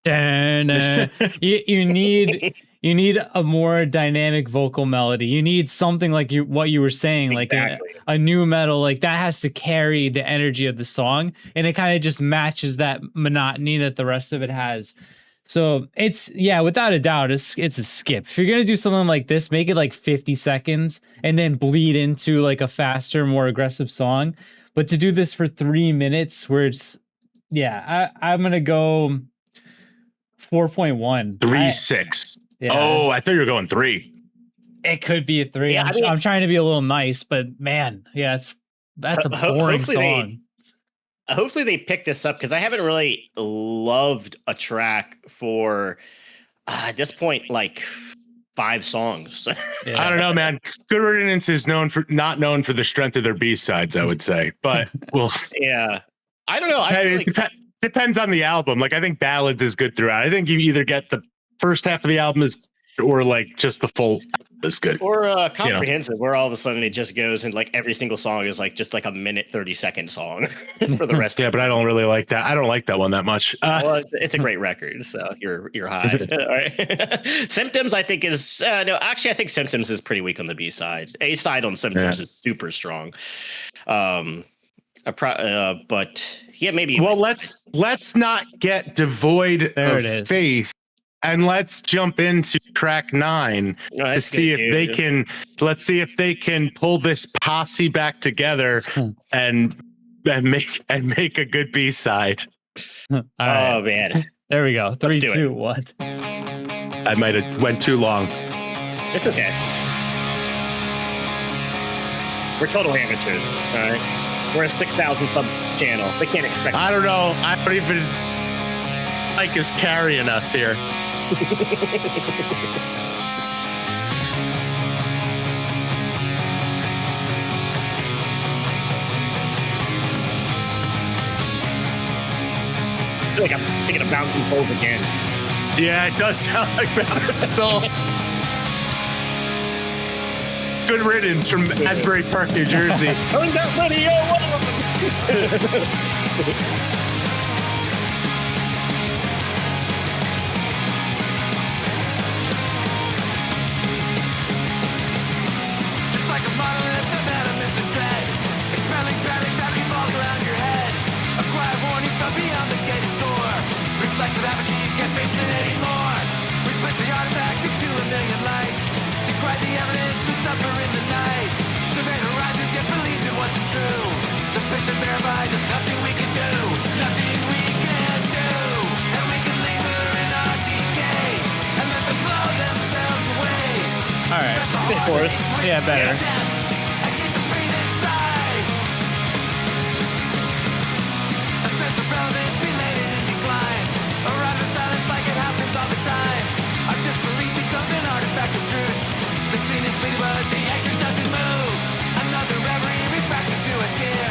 da, da, you need a more dynamic vocal melody. You need something like what you were saying, like a new metal, like that has to carry the energy of the song, and it kind of just matches that monotony that the rest of it has. So it's, yeah, without a doubt, it's a skip. If you're gonna do something like this, make it like 50 seconds and then bleed into like a faster, more aggressive song. But to do this for 3 minutes, where it's, I'm gonna go 4.1. 3.6. Yeah. Oh, I thought you were going 3. It could be a 3. Yeah, I'm trying to be a little nice, but man, yeah, that's a boring song. Hopefully they pick this up, because I haven't really loved a track for at this point like 5 songs. Yeah. I don't know, man. Good Riddance is not known for the strength of their B-sides, I would say. But well, yeah, I don't know. I feel like depends on the album. Like, I think Ballads is good throughout. I think you either get the first half of the album or like just the full It's good. Or comprehensive, where all of a sudden it just goes and like every single song is like just like a minute 30-second song for the rest. Yeah, but I don't really like that. I don't like that one that much. Well, it's a great record, so you're high. All right. Symptoms, I think is no. Actually, I think Symptoms is pretty weak on the B side. A side on Symptoms is super strong. But yeah, maybe. Well, let's not get devoid of faith, and let's jump into track 9 to see if they can. Let's see if they can pull this posse back together and make a good B side. Oh man, there we go. 3, 2, 1. I might have went too long. It's okay. We're total amateurs. All right. We're a 6,000 subs channel. They can't expect. I don't know. I don't even like is carrying us here. I feel like I'm thinking of Bouncing Souls again. Yeah, it does sound like Bouncing Souls. Good Riddance from Asbury Park, New Jersey. Turn that radio on. Just like a monolith of venomous and dread, expelling panic that revolves around your head. A cry of warning from beyond the gated door. Reflects of apathy, you can't face it anymore. We split the artifact into a million lights. Decried the evidence to suffer in the night. Surveyed horizons yet believed it wasn't true. Suspicion verified, there's nothing we can do. Nothing we can do. And we can linger in our decay and let them blow themselves away. All right. Bit forced. Yeah, better. I keep the pain inside. A sense of relevance belated in decline. Around the silence like it happens all the time. Our disbelief becomes an artifact of truth. The scene is fleeting but the anchor doesn't move. Another reverie refracted to a tear.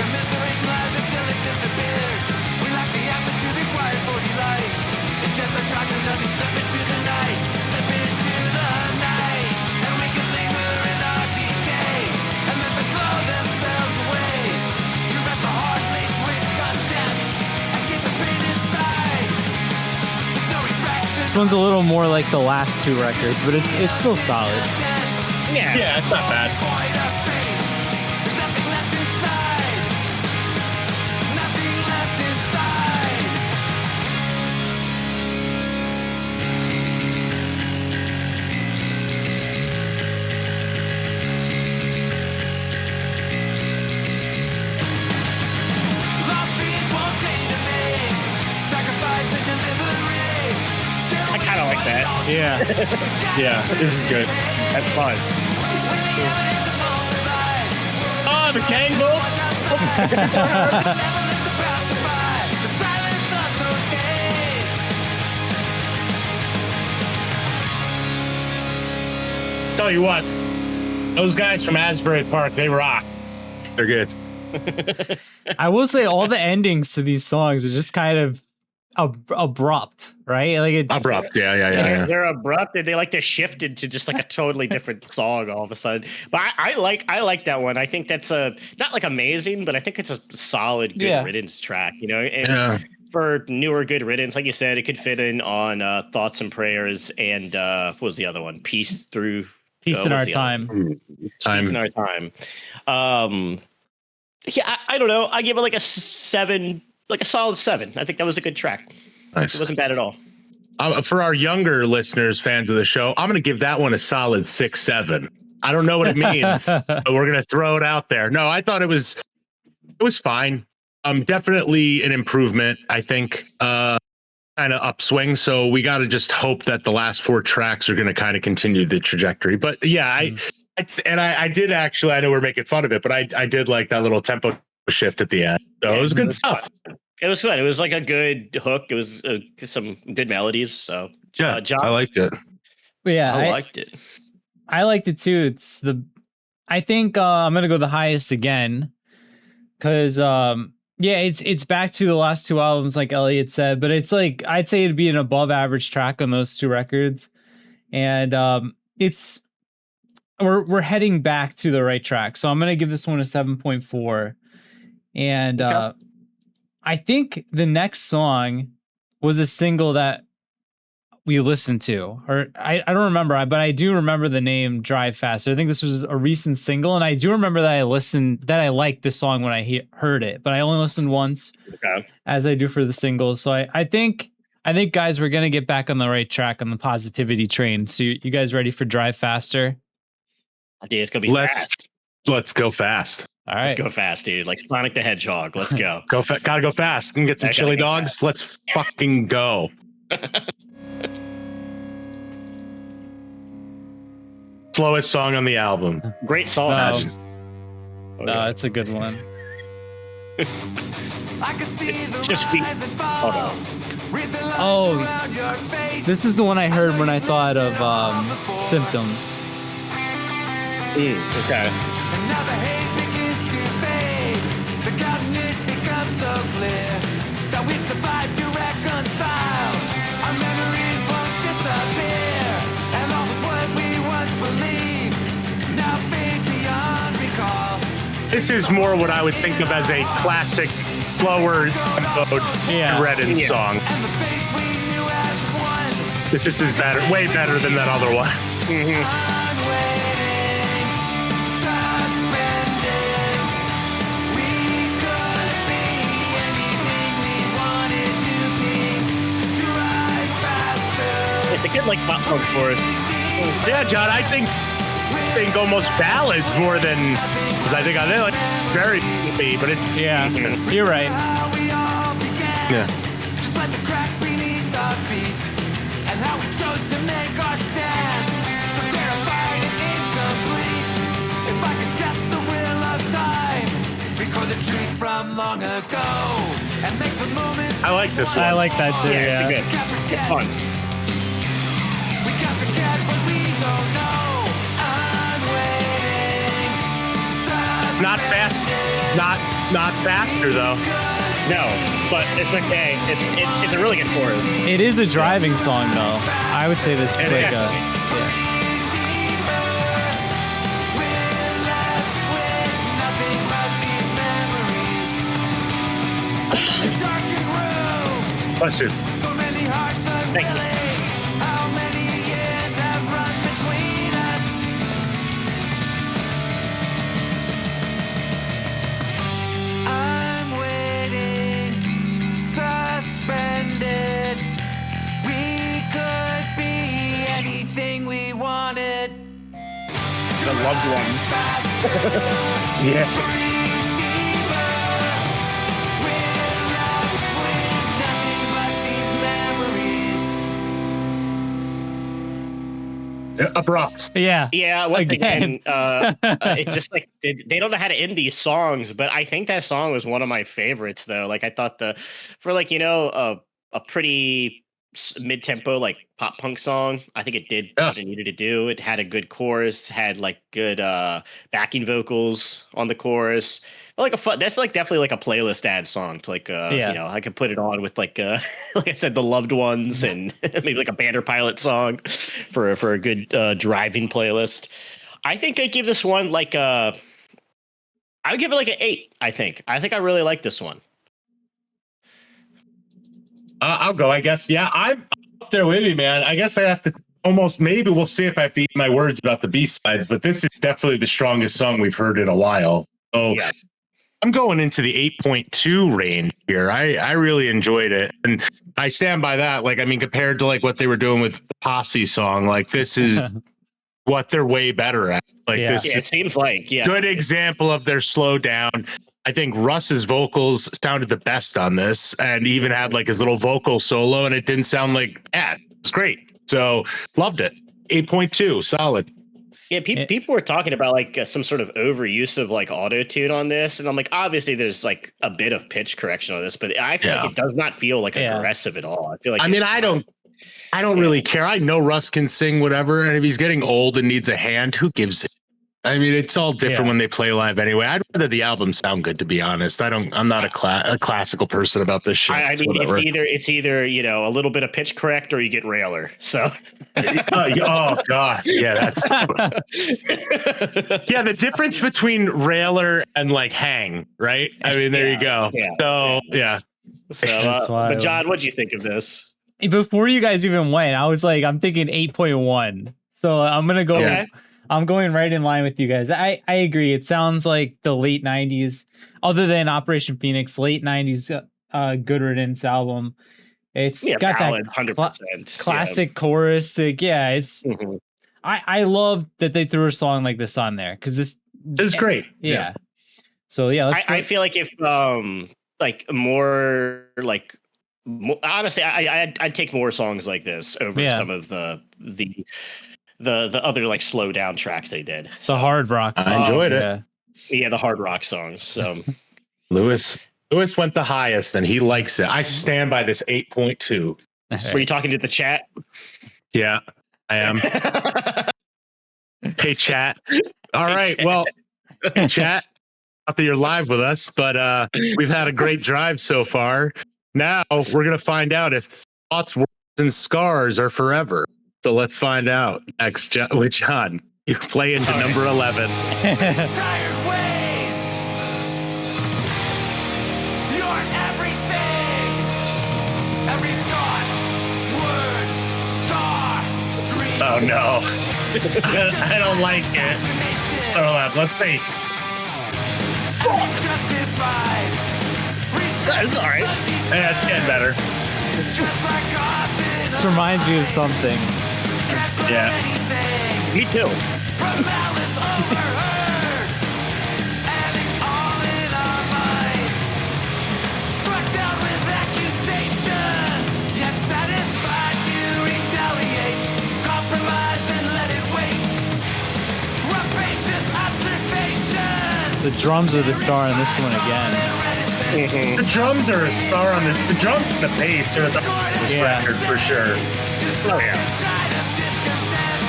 Commiseration lies until it disappears. We lack the amplitude required for delight. It's just our conscience as we slip into the night. Slip into the night. And we can linger in our decay and let them blow themselves away. To rest the heart laced with contempt and keep the pain inside. There's no refraction. This one's a little more like the last 2 records, but it's still solid. Yeah, it's not bad. Void of pain. There's nothing left inside. Nothing left inside. Lost dreams won't change a thing. Sacrifice and delivery. Still I kind of like that. Yeah. Yeah, this is good. That's fun. Oh, the Kangle. Tell you what, those guys from Asbury Park, they rock. They're good. I will say all the endings to these songs are just kind of abrupt, right? Like it's Abrupt, yeah. They're abrupt and they like to shift into just like a totally different song all of a sudden. But I like that one. I think that's not like amazing, but I think it's a solid Good Riddance track, you know. And for newer Good Riddance, like you said, it could fit in on Thoughts and Prayers and what was the other one? Peace in Our Time. Peace in Our Time. Yeah, I don't know. I give it like a 7, like a solid 7. I think that was a good track. Nice. It wasn't bad at all. For our younger listeners, fans of the show, I'm going to give that one a solid 6-7. I don't know what it means, but we're going to throw it out there. No, I thought it was fine. Definitely an improvement, I think, kind of upswing. So we got to just hope that the last 4 tracks are going to kind of continue the trajectory. But yeah, I did actually, I know we're making fun of it, but I did like that little tempo shift at the end. So it was good stuff. It was good. It was like a good hook. It was some good melodies. So yeah, John, I liked it. Yeah, I liked it. I liked it too. I think I'm gonna go the highest again, because it's back to the last 2 albums, like Elliot said, but it's like I'd say it'd be an above average track on those 2 records, and it's we're heading back to the right track. So I'm gonna give this one a 7.4. And I think the next song was a single that we listened to, or I don't remember, but I do remember the name Drive Faster. I think this was a recent single, and I do remember that I liked the song when I heard it, but I only listened once, as I do for the singles. So I think guys, we're gonna get back on the right track on the positivity train. So you guys ready for Drive Faster? Dude, it's gonna be fast. Let's go fast. All right, let's go fast, dude. Like Sonic the Hedgehog. Let's go. Gotta go fast. Can get some chili dogs. Fast. Let's fucking go. Slowest song on the album. Great song. No, it's a good one. Just feet. Oh, this is the one I heard when I thought of Symptoms. Okay. And now the haze begins to fade. The countenance becomes so clear that we survive to reconcile. Our memories won't disappear, and all the words we once believed now fade beyond recall. This is more what I would think of as a classic, slower tempo Riddance song. And the faith we knew as one. This is better, way better than that other one. It's a good like pop punk chorus. Yeah, John, I think almost ballads more than, because I think like very deep, but it's you're right. Yeah. Just like the cracks beneath our feet, and how we chose to make our stand. So terrified and incomplete. If I could test the will of time, record the truth from long ago, and make the moments. I like this one. I like that too. Yeah, it's good. It's fun. We can't forget what we don't know. I'm waiting. Not fast, not faster though. No, but it's okay. It's a really good chorus. It is a driving song, though. I would say this is like a. Bless you. So many hearts unwilling. How many years have run between us? I'm waiting, suspended. We could be anything we wanted. The loved ones. Yeah. Abrupt. Yeah. Once again, it just like they don't know how to end these songs, but I think that song was one of my favorites though. Like I thought for like a pretty mid-tempo like pop punk song, I think it did what it needed to do. It had a good chorus, had like good backing vocals on the chorus. Like that's like definitely like a playlist ad song to like I could put it on with like like I said, the loved ones and maybe like a Banner Pilot song for a good driving playlist. I think I give this one like I would give it like an 8. I think I really like this one. I'll go, I guess. Yeah, I'm up there with you, man. I guess I have to maybe we'll see if I have to eat my words about the B-sides, but this is definitely the strongest song we've heard in a while. So yeah. I'm going into the 8.2 range here. I really enjoyed it. And I stand by that. Like, I mean, compared to like what they were doing with the Posse song, like this is what they're way better at. Like this it seems like good example of their slowdown. I think Russ's vocals sounded the best on this and even had like his little vocal solo and it didn't sound like bad. It's great. So loved it. 8.2, solid. Yeah, people were talking about like some sort of overuse of like auto tune on this, and I'm like, obviously there's like a bit of pitch correction on this, but I feel like it does not feel like aggressive at all. I feel like I don't really care. I know Russ can sing whatever, and if he's getting old and needs a hand, who gives it? I mean, it's all different Yeah. when they play live anyway. I'd rather the album sound good, to be honest. I'm not a classical person about this shit. I mean, Whatever. it's either a little bit of pitch correct or you get railer. So Oh god, yeah, that's yeah. The difference between railer and like hang, right? I mean, there you go. Yeah, So yeah. So, That's but wild. John, what'd you think of this? Before you guys even went, I was like, I'm thinking 8.1. So I'm gonna go. Okay. I'm going right in line with you guys. I agree. It sounds like the late 90s, other than Operation Phoenix, late 90s Good Riddance album. It's got ballad, that 100%. classic chorus. Like, yeah, it's. Mhm. I love that they threw a song like this on there because this is great. Yeah. So yeah, I feel like if like more like honestly, I'd take more songs like this over some of the other like slow down tracks they did. The hard rock songs. I enjoyed it. Yeah, the hard rock songs. So Lewis went the highest and he likes it. I stand by this 8.2. Were you talking to the chat? Yeah, I am. Hey chat. All right. Well, hey, chat. Not that you're live with us, but we've had a great drive so far. Now we're gonna find out if thoughts, words, and scars are forever. So let's find out next with John. You play into number 11. Tired ways. You're everything. Every thought, word, star, dream. Oh no. I don't like it. Hold on, let's see. Justified. That's all right. Yeah, it's getting better. Just like odds in This reminds me of something. Yeah. anything. Me too. From malice overheard. And it's all in our minds. Struck down with accusations. Yet satisfied to retaliate. Compromise and let it wait. Rapacious observations. The drums are the star in this one again. The drums are a star on the drums and the bass are the this Yeah. record for sure. Oh yeah. Tide of discontent.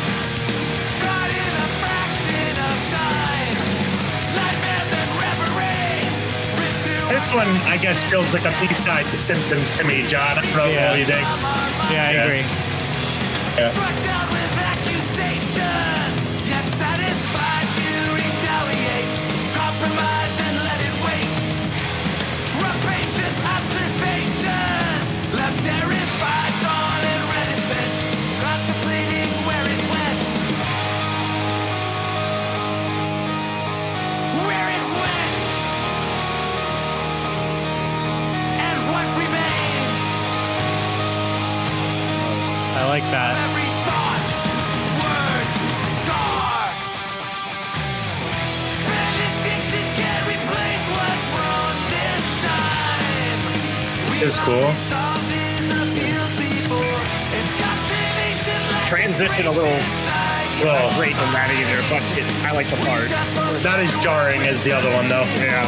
Caught in a fraction of time. Nightmares and reveries. Ripped through This one, I guess, feels like a B-side to Symptoms to me, John. I don't know what you think. Yeah, I agree. Struck down with accusations, yet satisfied to retaliate. Compromise and let it wait. Rapacious observations, left terrified, gone and reticent, contemplating where it went. Where it went. And what remains. I like that. Every thought, word, scar. Benedictions can't replace what's wrong this time. It's cool. Solved these appeals before. Indoctrination left Transition a little great in that either, but I like the part. Not as jarring as the other one, though. Yeah.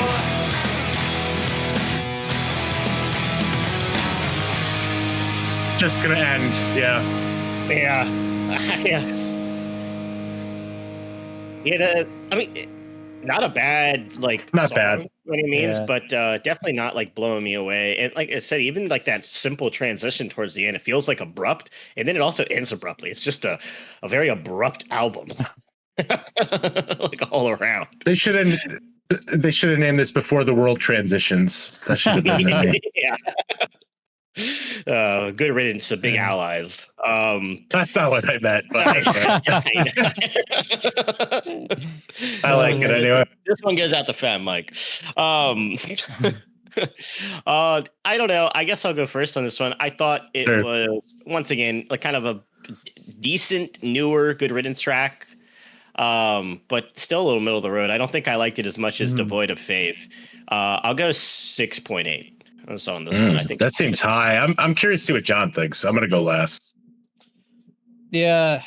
Just gonna end. Yeah. Yeah. Yeah. I mean, not a bad Not song, bad. What he means, Yeah. but definitely not like blowing me away. And like I said, even like that simple transition towards the end, it feels like abrupt, and then it also ends abruptly. It's just a very abrupt album, like all around. They should have named this Before the World Transitions. That should have been the name. Yeah. Good riddance to big allies. That's not what I meant, but I like it anyway. This one goes out to Fat Mike. I don't know. I guess I'll go first on this one. I thought it Sure. was once again like kind of a decent, newer Good Riddance track, but still a little middle of the road. I don't think I liked it as much as Devoid of Faith. I'll go 6.8. On this one, I think That seems high. I'm curious to see what John thinks. I'm gonna go last. Yeah.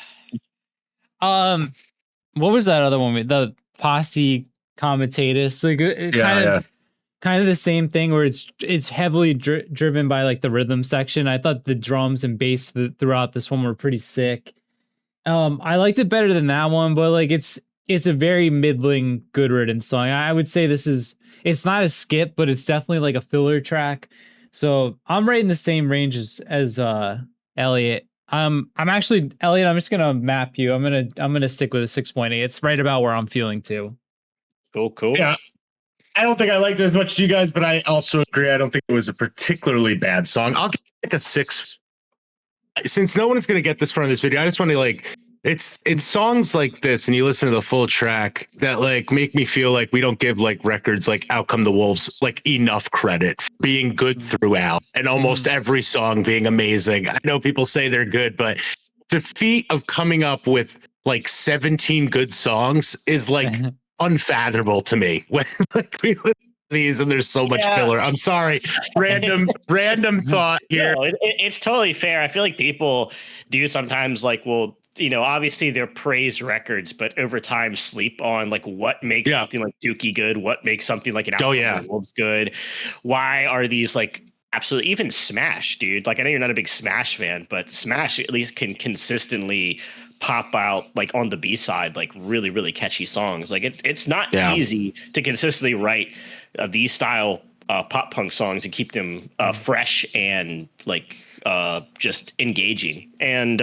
What was that other one? The Posse comitatus. Like it kind of the same thing where it's heavily driven by like the rhythm section. I thought the drums and bass throughout this one were pretty sick. I liked it better than that one, but like it's it's a very middling Good Riddance song. I would say it's not a skip, but it's definitely like a filler track. So I'm right in the same range as Elliot. I'm actually Elliot. I'm just gonna map you. I'm gonna stick with a 6.8. It's right about where I'm feeling too. Cool. Yeah. I don't think I liked it as much as you guys, but I also agree. I don't think it was a particularly bad song. I'll give it like a 6. Since no one is going to get this far in this video, I just want to like it's songs like this, and you listen to the full track that like make me feel like we don't give like records like Out Come the Wolves like enough credit for being good throughout, and almost every song being amazing. I know people say they're good, but the feat of coming up with like 17 good songs is like unfathomable to me. When like we listen to these and there's so much filler. I'm sorry, random thought here. No, it's totally fair. I feel like people do sometimes like, well, you know, obviously they're praise records, but over time sleep on like what makes something like Dookie good, what makes something like an Out Come the Wolves good. Why are these like absolutely, even Smash, dude? Like I know you're not a big Smash fan, but Smash at least can consistently pop out like on the B-side like really, really catchy songs. Like it's not easy to consistently write these style pop punk songs and keep them fresh and like just engaging. And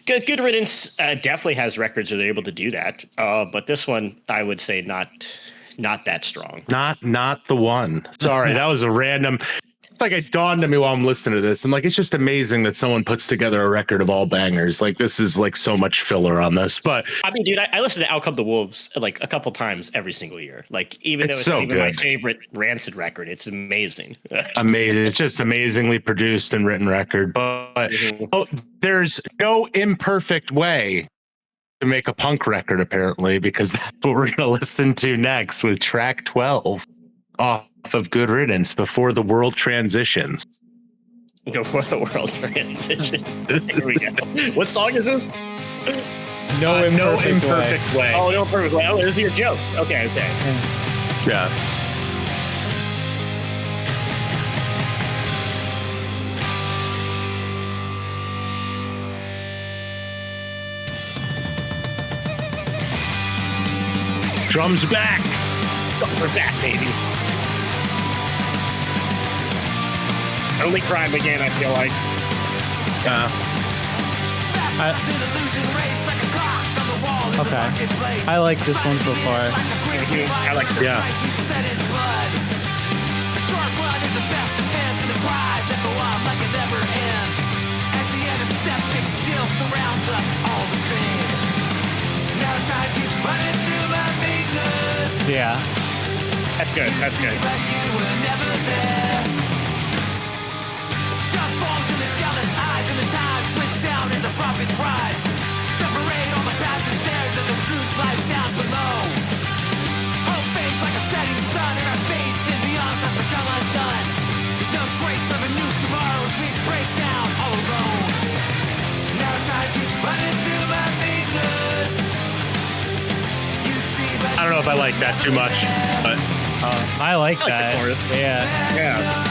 Good Riddance definitely has records where they're able to do that. But this one, I would say not that strong. Not the one. Sorry, that was a random. It's like it dawned on me while I'm listening to this, and like it's just amazing that someone puts together a record of all bangers. Like this is like so much filler on this. But I mean, dude, I listen to Out Come the Wolves like a couple times every single year. Like even though it's so not even good. my favorite Rancid record, it's amazing. Amazing. It's just amazingly produced and written record. But there's no imperfect way to make a punk record, apparently, because that's what we're going to listen to next with track 12 off of Good Riddance, Before the World Transitions. Before the World Transitions. Here we go. What song is this? No imperfect way. Oh, No Imperfect Way. Oh, this is your joke. Okay. Yeah. Drums back. We're back, baby. Only crime again, I feel like. Okay. I like this one so far. I like it. Yeah. Yeah. That's good. I don't know if I like that too much, but I like the that. chorus. Yeah.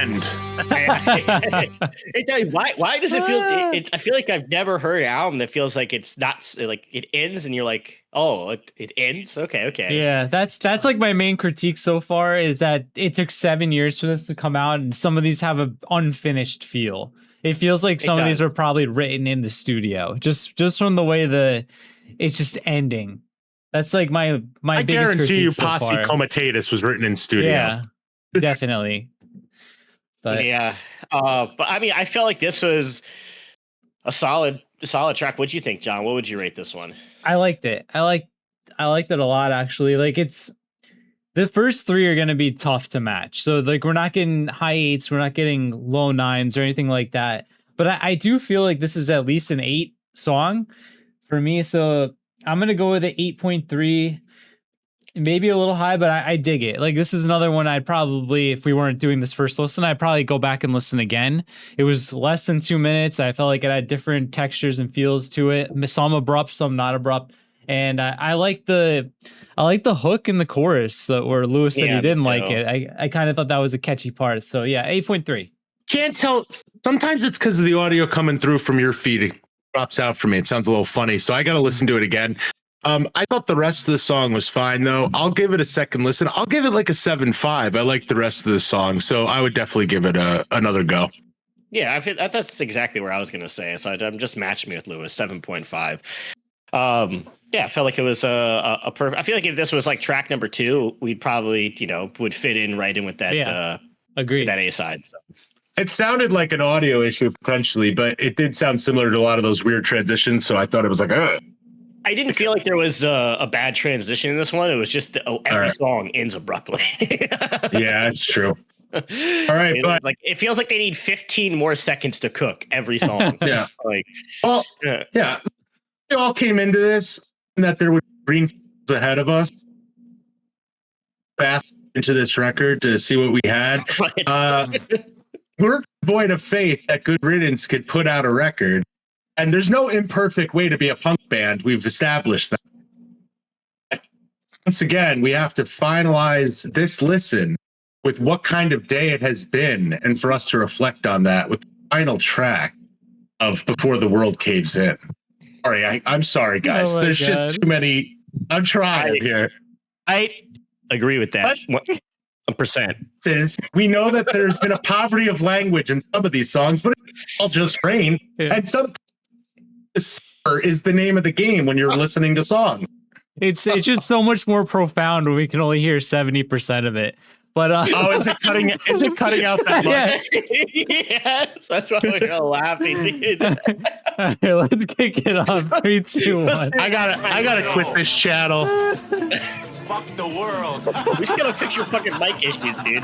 end. Why does it feel? I feel like I've never heard an album that feels like it's not like it ends and you're like, oh, it ends. Okay. Yeah, that's like my main critique so far is that it took 7 years for this to come out, and some of these have an unfinished feel. It feels like some of these were probably written in the studio, just from the way it's just ending. That's like my I biggest guarantee you, so Posse far. Comitatus was written in studio. Yeah, definitely. But yeah, but I mean, I felt like this was a solid track. What'd you think, John? What would you rate this one? I liked it. I liked it a lot, actually. Like, it's the first three are going to be tough to match. So like, we're not getting high 8s, we're not getting low 9s or anything like that. But I do feel like this is at least an 8 song for me. So I'm going to go with an 8.3. maybe a little high, but I dig it. Like, this is another one I'd probably, if we weren't doing this first listen, I'd probably go back and listen again. It was less than 2 minutes. I felt like it had different textures and feels to it. Some abrupt, some not abrupt. And I like the hook in the chorus that where Lewis said he didn't like it. I kind of thought that was a catchy part. So yeah, 8.3. Can't tell. Sometimes it's because of the audio coming through from your feed. It drops out for me. It sounds a little funny. So I got to listen to it again. I thought the rest of the song was fine, though. I'll give it a second listen. I'll give it like a 7.5. I like the rest of the song, so I would definitely give it another go. Yeah, that's exactly where I was going to say. So I'm just matching me with Lewis, 7.5. Yeah, I felt like it was a perfect. I feel like if this was like track number 2, we'd probably, would fit in right in with that. Agreed. That A side. So. It sounded like an audio issue potentially, but it did sound similar to a lot of those weird transitions. So I thought it was like, I didn't feel like there was a bad transition in this one. It was just every song ends abruptly. Yeah, that's true. All right, but like it feels like they need 15 more seconds to cook every song. Yeah. Like, yeah. We all came into this and that there would be green fields ahead of us. Fast into this record to see what we had. We're void of faith that Good Riddance could put out a record. And there's no imperfect way to be a punk band. We've established that. Once again, we have to finalize this listen with what kind of day it has been, and for us to reflect on that with the final track of Before the World Caves In. Sorry, I'm sorry, guys. There's just too many. I'm trying here. I agree with that. 1%. We know that there's been a poverty of language in some of these songs, but it's all just rain. Yeah. And some is the name of the game when you're listening to songs. It's just so much more profound when we can only hear 70% of it. But is it cutting out that much? Yes, that's why we're all laughing, dude. Here, let's kick it on 3, 2, 1. I gotta quit this channel. Fuck the world. We just gotta fix your fucking mic issues, dude.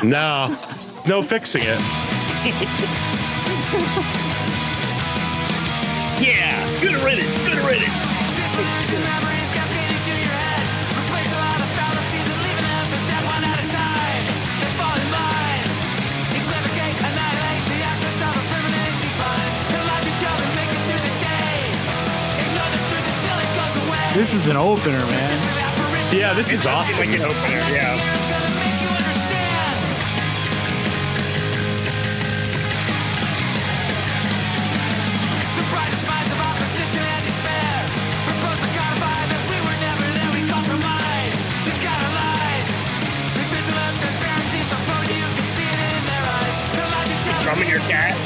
No fixing it. Yeah, good riddance. This is an opener, man. Yeah, this is awesome. Like an opener, yeah. Drumming your cat.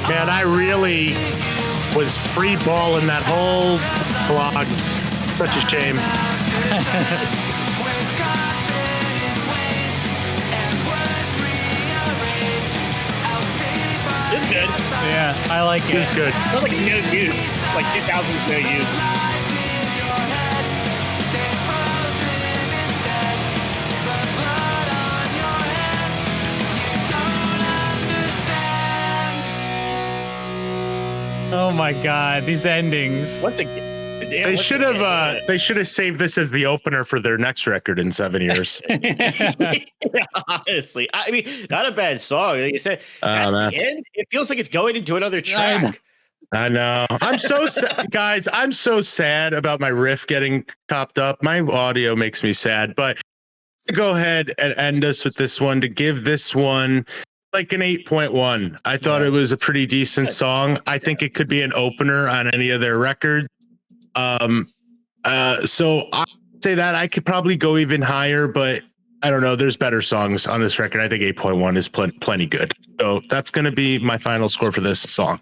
Man, I really was free balling that whole vlog. Such a shame. It's good. Yeah, I like it. It's good. Sounds like no use. Like 2000's no use. Oh my god, these endings. They should have saved this as the opener for their next record in 7 years. Honestly, I mean, not a bad song. Like you said, that's the end. It feels like it's going into another track. I know. I'm so guys. I'm so sad about my riff getting chopped up. My audio makes me sad. But go ahead and end us with this one. To give this one like an 8.1. I thought it was a pretty decent song. I think it could be an opener on any of their records. So I say that I could probably go even higher, but I don't know. There's better songs on this record. I think 8.1 is plenty good. So that's going to be my final score for this song.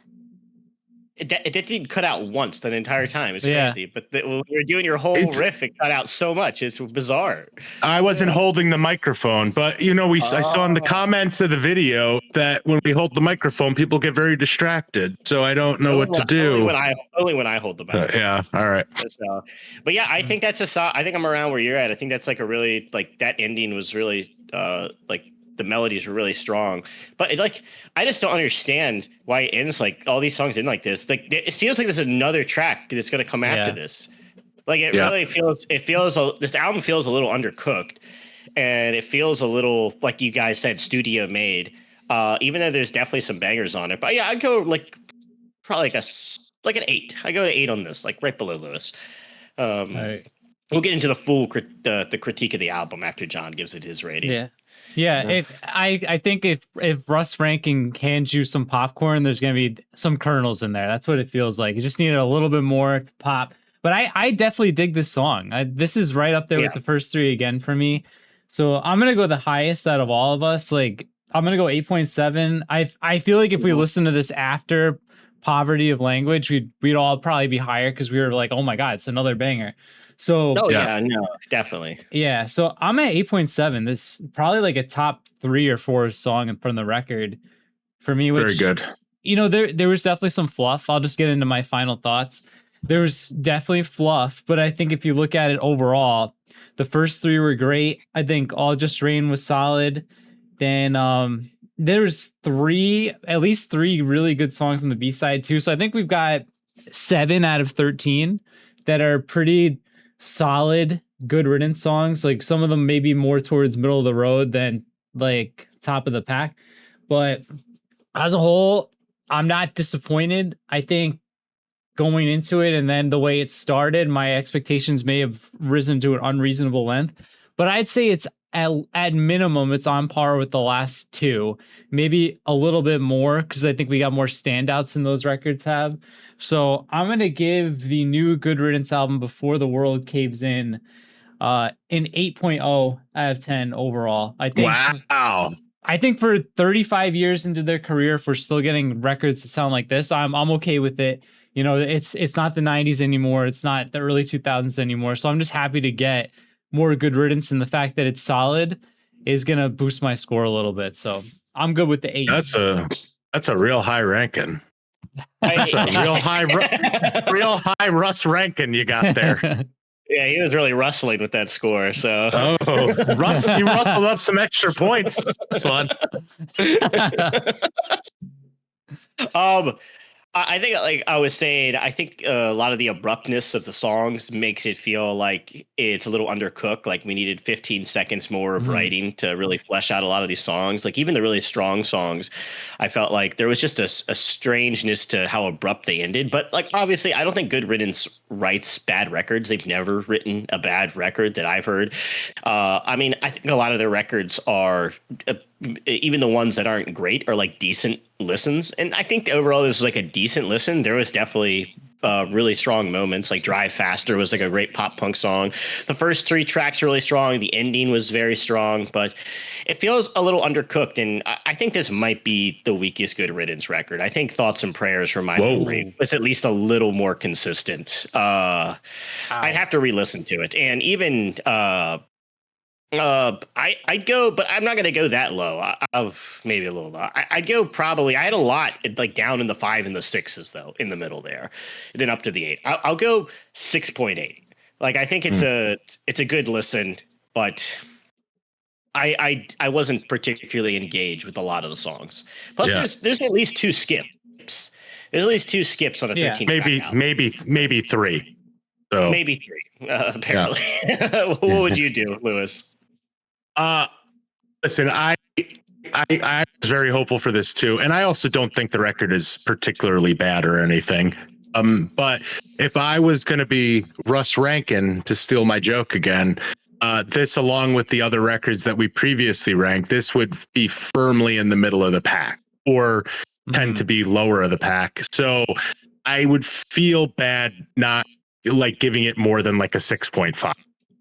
it didn't cut out once the entire time. It's Yeah. crazy. But when you're doing your whole riff, it cut out so much. It's bizarre. I wasn't holding the microphone, but I saw in the comments of the video that when we hold the microphone, people get very distracted. So I don't know what to do. Only when I hold the microphone. Yeah. All right. But yeah, I think that's I think I'm around where you're at. I think that's like a really like that ending was really like the melodies were really strong, but I just don't understand why it ends like all these songs end like this. Like it feels like there's another track that's going to come after this. Like it really feels. This album feels a little undercooked, and it feels a little like you guys said studio made. Even though there's definitely some bangers on it, but yeah, I'd go like probably like an 8. I go to 8 on this, like right below Lewis. Right. We'll get into the full the critique of the album after John gives it his rating. Yeah. I think if Russ Rankin hands you some popcorn, there's gonna be some kernels in there. That's what it feels like. You just needed a little bit more to pop. But I definitely dig this song. This is right up there with the first 3 again for me. So I'm gonna go the highest out of all of us. Like I'm gonna go 8.7. I feel like if we listen to this after Poverty of Language, we'd all probably be higher because we were like, oh my god, it's another banger. So no, definitely. Yeah, so I'm at 8.7. This is probably like a top 3 or 4 song from the record for me. Which, very good. There was definitely some fluff. I'll just get into my final thoughts. There's definitely fluff, but I think if you look at it overall, the first 3 were great. I think All Just Rain was solid. Then there's at least 3 really good songs on the B-side too. So I think we've got 7 out of 13 that are pretty solid Good Riddance songs. Like some of them maybe more towards middle of the road than like top of the pack, but as a whole I'm not disappointed. I think going into it and then the way it started, my expectations may have risen to an unreasonable length, but I'd say it's at minimum it's on par with the last 2, maybe a little bit more because I think we got more standouts than those records have. So I'm gonna give the new Good Riddance album Before the World Caves In an 8.0 out of 10 overall. I think wow. I think for 35 years into their career, if we're still getting records that sound like this, I'm okay with it. It's not the 90s anymore, it's not the early 2000s anymore, so I'm just happy to get more Good Riddance, and the fact that it's solid is gonna boost my score a little bit. So I'm good with the 8. That's a real high ranking. That's a real high Russ ranking you got there. Yeah, he was really rustling with that score. So Russ, you rustled up some extra points. This one. I think, like I was saying, I think a lot of the abruptness of the songs makes it feel like it's a little undercooked. Like we needed 15 seconds more of writing to really flesh out a lot of these songs. Like even the really strong songs, I felt like there was just a strangeness to how abrupt they ended. But like obviously, I don't think Good Riddance writes bad records. They've never written a bad record that I've heard. I mean, I think a lot of their records are. Even the ones that aren't great are like decent listens. And I think overall this was like a decent listen. There was definitely really strong moments. Like Drive Faster was like a great pop punk song. The first 3 tracks are really strong. The ending was very strong, but it feels a little undercooked. And I think this might be the weakest Good Riddance record. I think Thoughts and Prayers from my memory was at least a little more consistent. I'd have to re-listen to it. And even I'd go, but I'm not going to go that low. Maybe a little low. I'd go probably. I had a lot like down in the 5 and the 6s though, in the middle there, and then up to the 8. I'll go 6.8. Like I think it's a good listen, but I wasn't particularly engaged with a lot of the songs. Plus, there's at least 2 skips. There's at least 2 skips on a 13. Maybe 3. So maybe 3. Apparently, what would you do, Lewis? Listen, I was very hopeful for this too, and I also don't think the record is particularly bad or anything. But if I was going to be Russ Rankin, to steal my joke again, this along with the other records that we previously ranked, this would be firmly in the middle of the pack or tend to be lower of the pack. So I would feel bad not like giving it more than like a 6.5.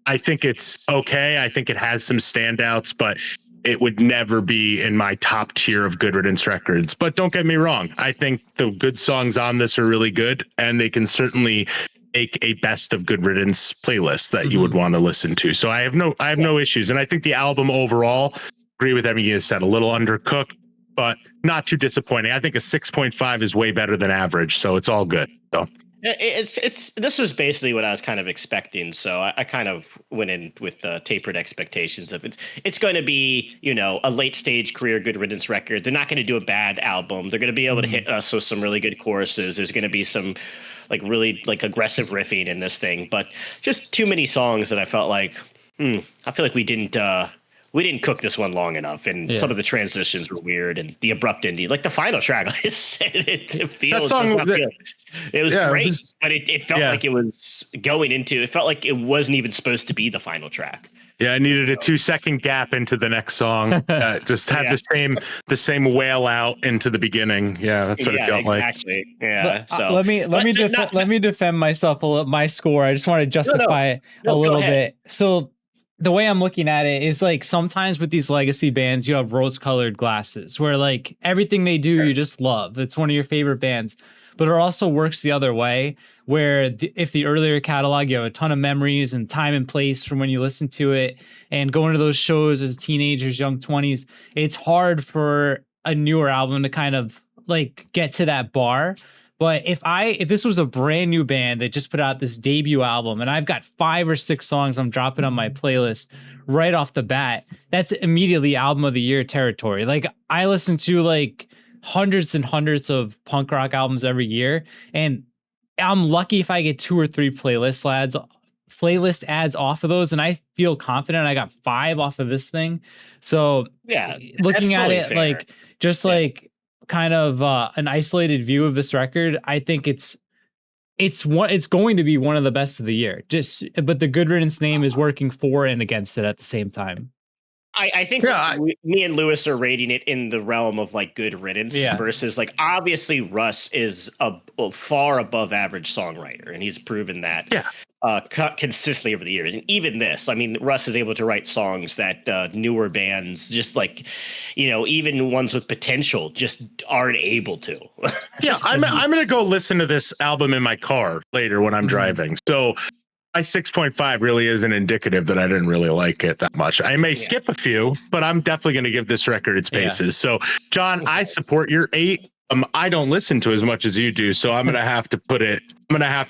I think it's okay. I think it has some standouts, but it would never be in my top tier of Good Riddance records. But don't get me wrong. I think the good songs on this are really good, and they can certainly make a best of Good Riddance playlist that you would want to listen to. So I have no issues. And I think the album overall, agree with everything you said, a little undercooked, but not too disappointing. I think a 6.5 is way better than average. So it's all good. So it's this was basically what I was kind of expecting, so I kind of went in with tapered expectations of it's going to be, you know, a late stage career Good Riddance record. They're not going to do a bad album. They're going to be able to hit us with some really good choruses. There's going to be some like really like aggressive riffing in this thing, but just too many songs that I felt like I feel like we didn't cook this one long enough, and some of the transitions were weird, and the abrupt ending, like the final track, like I said, it feels. It was great, but it felt like it was going into. It felt like it wasn't even supposed to be the final track. Yeah, I needed a 2-second gap into the next song. Just had the same wail out into the beginning. Yeah, that's what it felt exactly. like. Yeah. So let me defend myself a little. My score. I just want to justify it a little bit. So the way I'm looking at it is like sometimes with these legacy bands, you have rose-colored glasses where like everything they do you just love. It's one of your favorite bands. But it also works the other way, where if the earlier catalog, you have a ton of memories and time and place from when you listen to it, and going to those shows as teenagers, young 20s, it's hard for a newer album to kind of like get to that bar. But if this was a brand new band that just put out this debut album, and I've got 5 or 6 songs I'm dropping on my playlist right off the bat, that's immediately album of the year territory. Like I listen to like hundreds and hundreds of punk rock albums every year, and I'm lucky if I get 2 or 3 playlist ads off of those, and I feel confident I got 5 off of this thing. So yeah, looking at totally it fair. like just like kind of an isolated view of this record, I think it's going to be one of the best of the year. But the Good Riddance name is working for and against it at the same time. I think me and Lewis are rating it in the realm of like Good Riddance versus like obviously Russ is a far above average songwriter, and he's proven that consistently over the years. And even this, I mean, Russ is able to write songs that newer bands, just like, you know, even ones with potential, just aren't able to. Yeah, I'm gonna go listen to this album in my car later when I'm driving. So my 6.5 really isn't indicative that I didn't really like it that much. I may skip a few, but I'm definitely going to give this record its bases. So, John, I support your 8. I don't listen to as much as you do, so I'm going to have to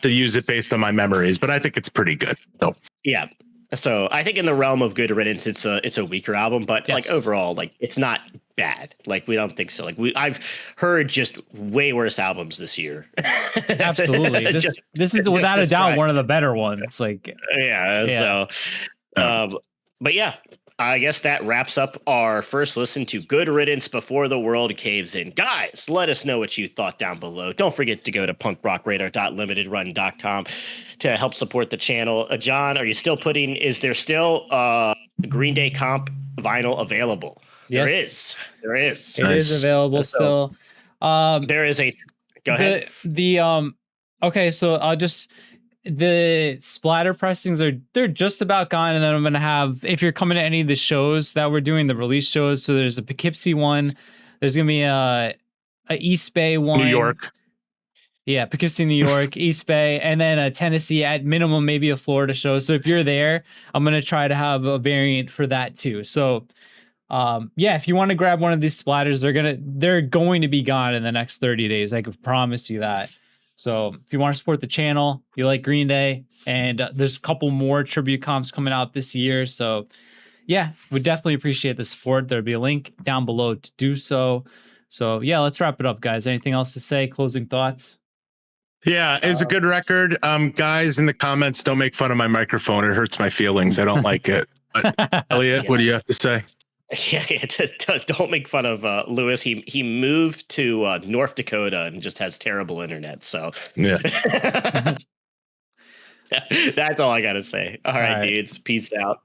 use it based on my memories, but I think it's pretty good. So, yeah. So I think in the realm of Good Riddance, it's a weaker album, but like overall, like it's not bad. Like we don't think so. Like I've heard just way worse albums this year. Absolutely, this is without a doubt one of the better ones. Like So, but yeah. I guess that wraps up our first listen to Good Riddance Before the World Caves In. Guys, let us know what you thought down below. Don't forget to go to punkrockradar.limitedrun.com to help support the channel. John, is there still Green Day comp vinyl available? Yes. There is. It is available still. There is a... Go ahead. Okay, so the splatter pressings they're just about gone, and then I'm gonna have, if you're coming to any of the shows that we're doing, the release shows, so there's a Poughkeepsie one, there's gonna be a East Bay one, New York, Poughkeepsie, New York, East Bay, and then a Tennessee, at minimum maybe a Florida show. So if you're there, I'm gonna try to have a variant for that too. So if you want to grab one of these splatters, they're going to be gone in the next 30 days. I can promise you that. So if you want to support the channel, you like Green Day, and there's a couple more tribute comps coming out this year. So would definitely appreciate the support. There'll be a link down below to do so. So let's wrap it up, guys. Anything else to say? Closing thoughts? Yeah, it's a good record. Guys in the comments, don't make fun of my microphone. It hurts my feelings. I don't like it. But, Elliot, what do you have to say? Yeah, don't make fun of Lewis. He moved to North Dakota and just has terrible internet. So that's all I gotta say. All right, dudes. Peace out.